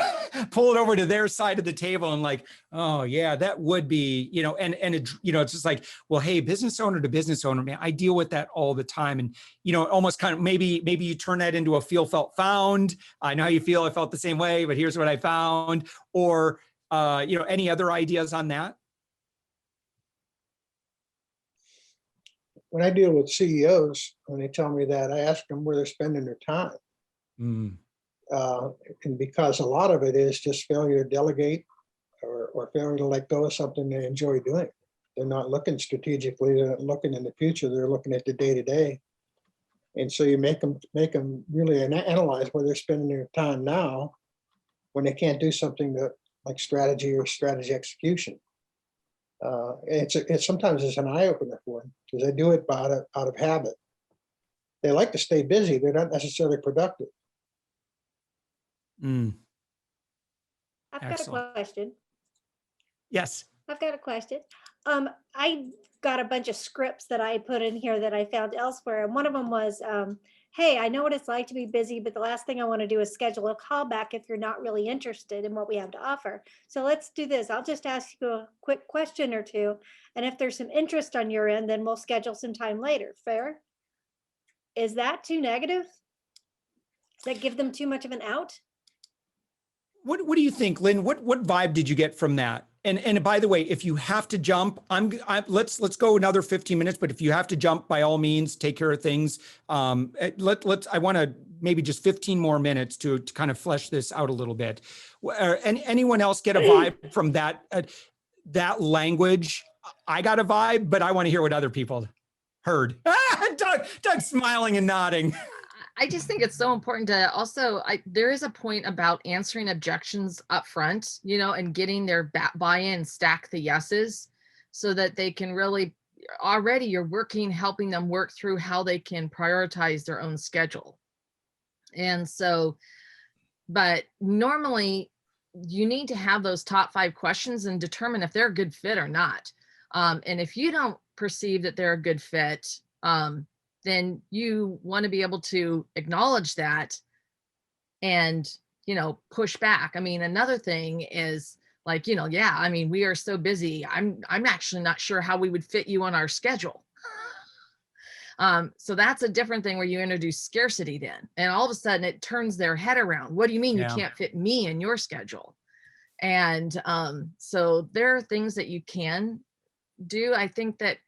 over to their side of the table and like, oh yeah, that would be, you know, and it, you know, it's just like, well, hey, business owner to business owner, man, I deal with that all the time. And, you know, almost kind of maybe you turn that into a feel, felt, found. I know how you feel. I felt the same way, but here's what I found. Or, you know, any other ideas on that? When I deal with CEOs, when they tell me that, I ask them where they're spending their time. And because a lot of it is just failure to delegate or failure to let go of something they enjoy doing. They're not looking strategically, they're not looking in the future, they're looking at the day-to-day. And so you make them really analyze where they're spending their time now when they can't do something that like strategy or strategy execution. Sometimes it's an eye-opener for them because they do it out of habit. They like to stay busy, they're not necessarily productive. I've Excellent. got a question. Yes. I've got a question. I got a bunch of scripts that I put in here that I found elsewhere. And one of them was, hey, I know what it's like to be busy, but the last thing I want to do is schedule a call back if you're not really interested in what we have to offer. So let's do this. I'll just ask you a quick question or two. And if there's some interest on your end, then we'll schedule some time later. Fair? Is that too negative? Does that give them too much of an out? What do you think, Lynn? What vibe did you get from that? And by the way, if you have to jump, let's go another 15 minutes. But if you have to jump, by all means, take care of things. I want to maybe just 15 more minutes to kind of flesh this out a little bit. Anyone else get a vibe from that language? I got a vibe, but I want to hear what other people heard. Doug's smiling and nodding. I just think it's so important to also, there is a point about answering objections up front, you know, and getting their buy-in, stack the yeses so that they can really, already you're helping them work through how they can prioritize their own schedule. And so, but normally you need to have those top 5 questions and determine if they're a good fit or not. And if you don't perceive that they're a good fit, then you want to be able to acknowledge that and, you know, push back. I mean, another thing is like, you know, yeah, I mean, we are so busy. I'm actually not sure how we would fit you on our schedule. So that's a different thing where you introduce scarcity then, and all of a sudden it turns their head around. What do you mean you can't fit me in your schedule? And so there are things that you can do. I think that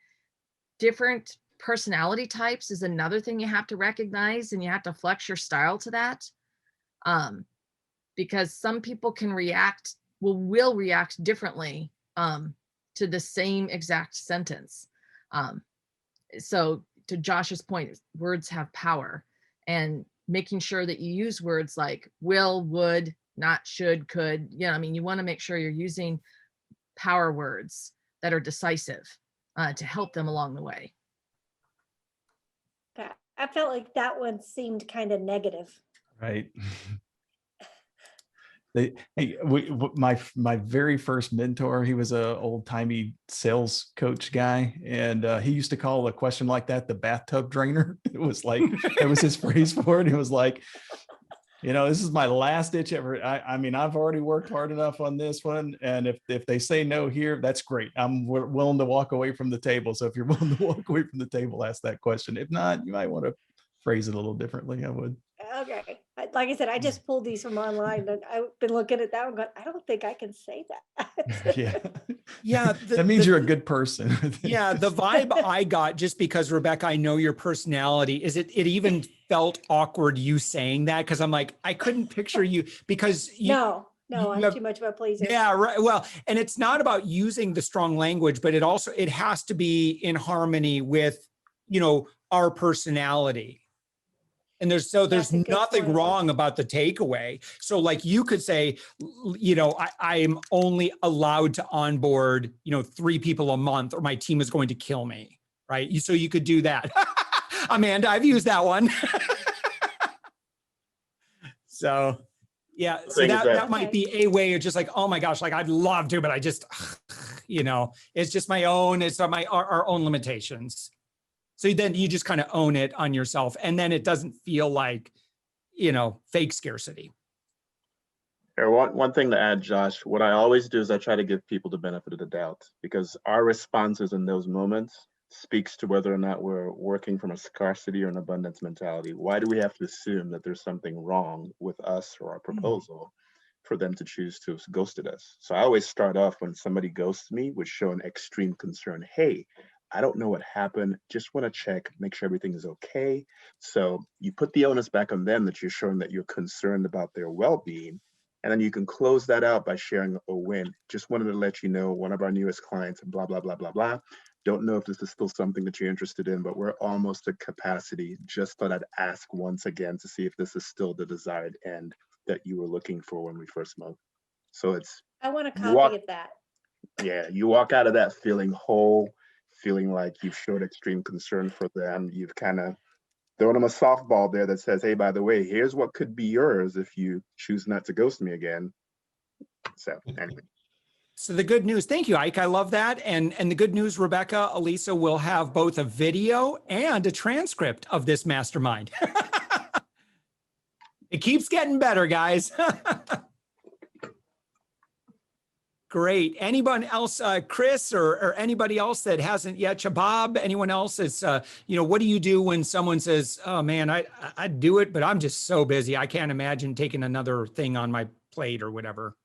different personality types is another thing you have to recognize, and you have to flex your style to that. Because some people can will react differently to the same exact sentence. So to Josh's point, words have power, and making sure that you use words like will, would, not, should, could, I mean, you want to make sure you're using power words that are decisive to help them along the way. I felt like that one seemed kind of negative. Right. My very first mentor, he was a old timey sales coach guy, and he used to call a question like that the bathtub drainer. It was like, that was his phrase for it. It was like, this is my last ditch ever. I mean, I've already worked hard enough on this one, and if they say no here, that's great. I'm willing to walk away from the table. So if you're willing to walk away from the table, ask that question. If not, you might want to phrase it a little differently. I would. Okay. Like I said, I just pulled these from online, and I've been looking at that one going, I don't think I can say that. Yeah. That means you're a good person. Yeah. The vibe I got, just because, Rebecca, I know your personality, is it even felt awkward you saying that, because I'm like, I couldn't picture you, because No, I'm too much of a pleaser. Yeah, right. Well, and it's not about using the strong language, but it has to be in harmony with, our personality. And there's nothing wrong about the takeaway. So like you could say, I'm only allowed to onboard, 3 people a month, or my team is going to kill me. Right. So you could do that. Amanda, I've used that one. So yeah, so that might be a way of just like, oh my gosh, like I'd love to, but I just, it's just my own, it's our own limitations. So then you just kind of own it on yourself, and then it doesn't feel like, fake scarcity. One thing to add, Josh, what I always do is I try to give people the benefit of the doubt, because our responses in those moments speaks to whether or not we're working from a scarcity or an abundance mentality. Why do we have to assume that there's something wrong with us or our proposal for them to choose to have ghosted us? So I always start off when somebody ghosts me with showing extreme concern. Hey, I don't know what happened. Just want to check, make sure everything is okay. So you put the onus back on them that you're showing that you're concerned about their well-being. And then you can close that out by sharing a win. Just wanted to let you know, one of our newest clients, blah, blah, blah, blah, blah. Don't know if this is still something that you're interested in, but we're almost at capacity. Just thought I'd ask once again to see if this is still the desired end that you were looking for when we first met. So I want a copy of that. Yeah, you walk out of that feeling whole, feeling like you've showed extreme concern for them. You've kind of thrown them a softball there that says, hey, by the way, here's what could be yours if you choose not to ghost me again. So anyway. So the good news, thank you, Ike. I love that. And the good news, Rebecca, Elisa will have both a video and a transcript of this mastermind. It keeps getting better, guys. Great. Anyone else, Chris, or anybody else that hasn't yet? Shabab, anyone else is, what do you do when someone says, oh man, I'd do it, but I'm just so busy. I can't imagine taking another thing on my plate or whatever.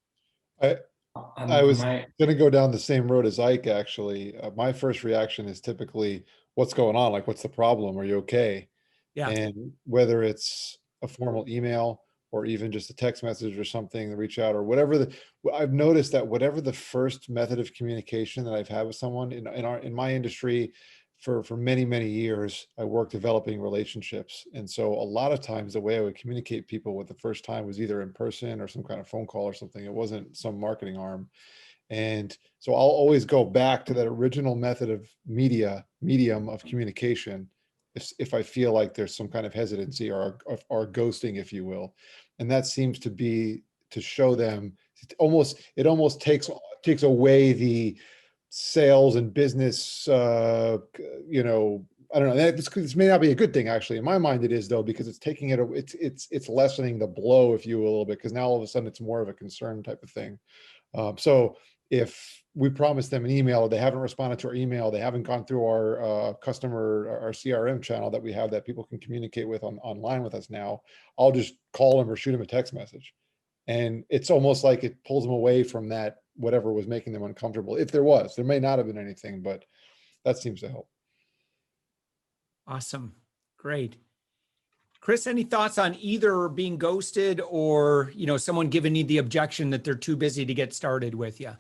I was going to go down the same road as Ike, actually. My first reaction is typically, what's going on? Like, what's the problem? Are you okay? Yeah. And whether it's a formal email or even just a text message or something to reach out, or whatever I've noticed that whatever the first method of communication that I've had with someone in my industry for many, many years, I worked developing relationships. And so a lot of times the way I would communicate people with the first time was either in person or some kind of phone call or something. It wasn't some marketing arm. And so I'll always go back to that original method of medium of communication if I feel like there's some kind of hesitancy or ghosting, if you will. And that seems to be to show them it almost takes away the sales and business, I don't know. This may not be a good thing, actually. In my mind, it is, though, because it's taking it's lessening the blow, if you will, a little bit, because now all of a sudden it's more of a concern type of thing. So if we promised them an email, or they haven't responded to our email, they haven't gone through our our CRM channel that we have that people can communicate with online with us now, I'll just call them or shoot them a text message. And it's almost like it pulls them away from that, whatever was making them uncomfortable. If there may not have been anything, but that seems to help. Awesome. Great. Chris, any thoughts on either being ghosted or, someone giving you the objection that they're too busy to get started with you?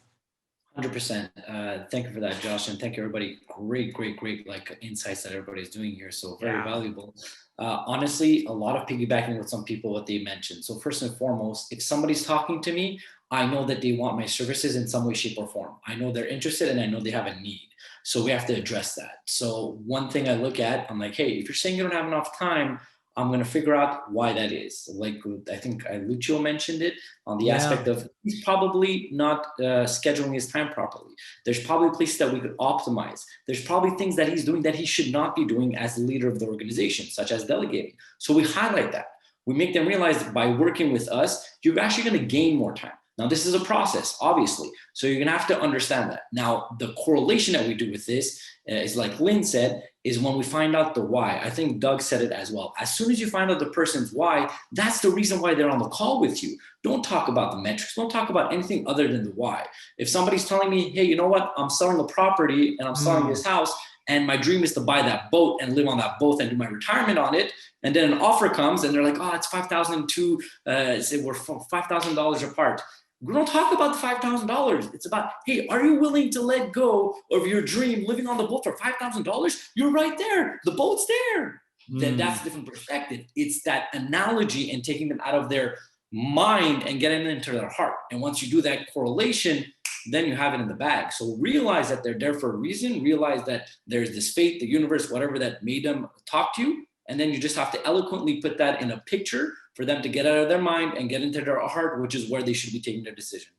100%. Thank you for that, Josh, and thank you, everybody. Great like insights that everybody's doing here. So very valuable. Honestly, a lot of piggybacking with some people, what they mentioned. So first and foremost, if somebody's talking to me, I know that they want my services in some way, shape, or form. I know they're interested and I know they have a need. So we have to address that. So one thing I look at, I'm like, hey, if you're saying you don't have enough time, I'm going to figure out why that is. Like, I think Lucio mentioned it on the aspect of he's probably not scheduling his time properly. There's probably places that we could optimize. There's probably things that he's doing that he should not be doing as the leader of the organization, such as delegating. So we highlight that. We make them realize that by working with us, you're actually going to gain more time. Now, this is a process, obviously. So you're going to have to understand that. Now, the correlation that we do with this is, like Lynn said, is when we find out the why. I think Doug said it as well. As soon as you find out the person's why, that's the reason why they're on the call with you. Don't talk about the metrics. Don't talk about anything other than the why. If somebody's telling me, hey, you know what? I'm selling a property and I'm selling this house and my dream is to buy that boat and live on that boat and do my retirement on it. And then an offer comes and they're like, oh, it's $5,002. We're $5,000 apart. We don't talk about the $5,000. It's about, hey, are you willing to let go of your dream living on the boat for $5,000? You're right there. The boat's there. Then that's a different perspective. It's that analogy and taking them out of their mind and getting them into their heart. And once you do that correlation, then you have it in the bag. So realize that they're there for a reason. Realize that there's this fate, the universe, whatever that made them talk to you. And then you just have to eloquently put that in a picture for them to get out of their mind and get into their heart, which is where they should be taking their decision.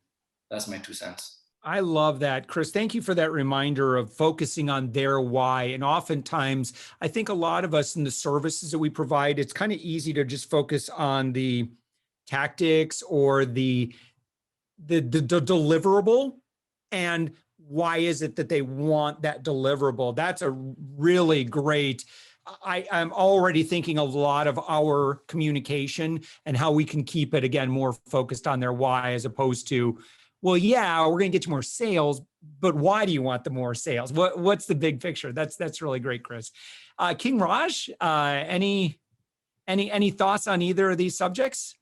That's my 2 cents. I love that, Chris. Thank you for that reminder of focusing on their why. And oftentimes, I think a lot of us in the services that we provide, it's kind of easy to just focus on the tactics or the deliverable. And why is it that they want that deliverable? That's a really great. I'm already thinking a lot of our communication and how we can keep it, again, more focused on their why as opposed to, well, yeah, we're going to get you more sales, but why do you want the more sales? What's the big picture? That's really great, Chris. King Raj, any thoughts on either of these subjects?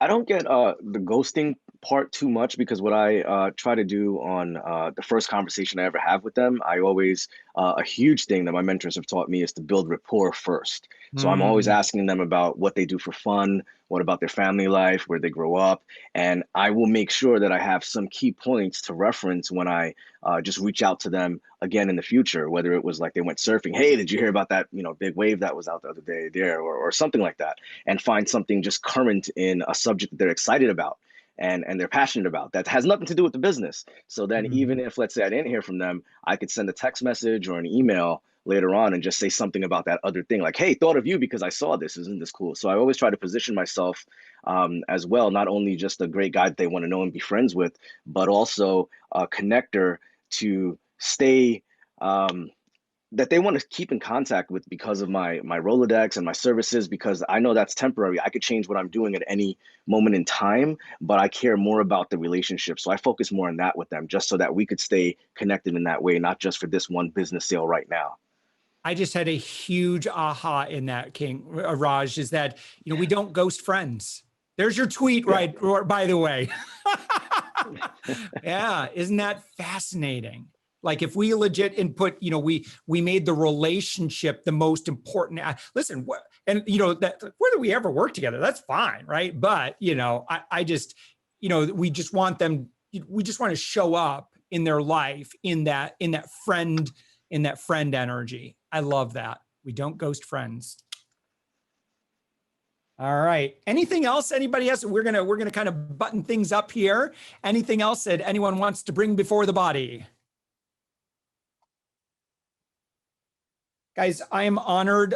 I don't get the ghosting part too much because what I try to do on the first conversation I ever have with them, I always, a huge thing that my mentors have taught me is to build rapport first. So I'm always asking them about what they do for fun, what about their family life, where they grow up. And I will make sure that I have some key points to reference when I just reach out to them again in the future, whether it was like they went surfing, hey, did you hear about that, big wave that was out the other day there, or something like that, and find something just current in a subject that they're excited about and they're passionate about that has nothing to do with the business. So then even if, let's say I didn't hear from them, I could send a text message or an email later on and just say something about that other thing, like, hey, thought of you because I saw this, isn't this cool? So I always try to position myself as well, not only just a great guy that they want to know and be friends with, but also a connector to stay, that they want to keep in contact with because of my Rolodex and my services, because I know that's temporary. I could change what I'm doing at any moment in time, but I care more about the relationship. So I focus more on that with them, just so that we could stay connected in that way, not just for this one business sale right now. I just had a huge aha in that, King Raj, is that, we don't ghost friends. There's your tweet, right? By the way. Yeah. Isn't that fascinating? Like if we legit input, we made the relationship the most important. Listen, and that whether we ever work together, that's fine, right? But I just, we just want them. We just want to show up in their life in that friend energy. I love that. We don't ghost friends. All right. Anything else? Anybody else? We're gonna kind of button things up here. Anything else that anyone wants to bring before the body? Guys, I am honored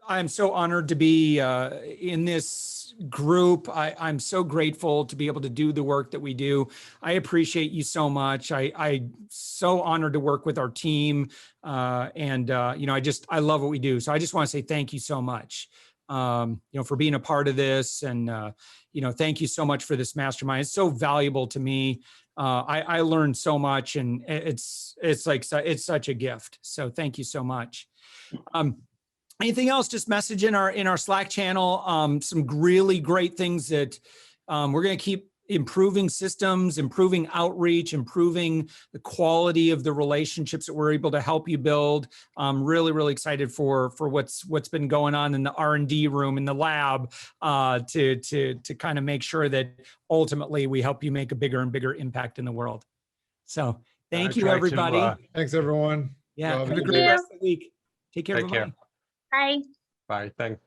I am so honored to be in this group. I'm so grateful to be able to do the work that we do. I appreciate you so much. I'm so honored to work with our team. I love what we do. So I just want to say thank you so much, for being a part of this. And, thank you so much for this mastermind. It's so valuable to me. I learned so much, and it's such a gift. So thank you so much. Anything else? Just message in our Slack channel. Some really great things that we're going to keep improving systems, improving outreach, improving the quality of the relationships that we're able to help you build. I'm really, really excited for what's been going on in the R&D room, in the lab, to kind of make sure that ultimately we help you make a bigger and bigger impact in the world. So thank you, everybody. Thanks, everyone. Yeah, Love have a you. great rest of the week. Take care. Take care. Bye. Bye. Thanks.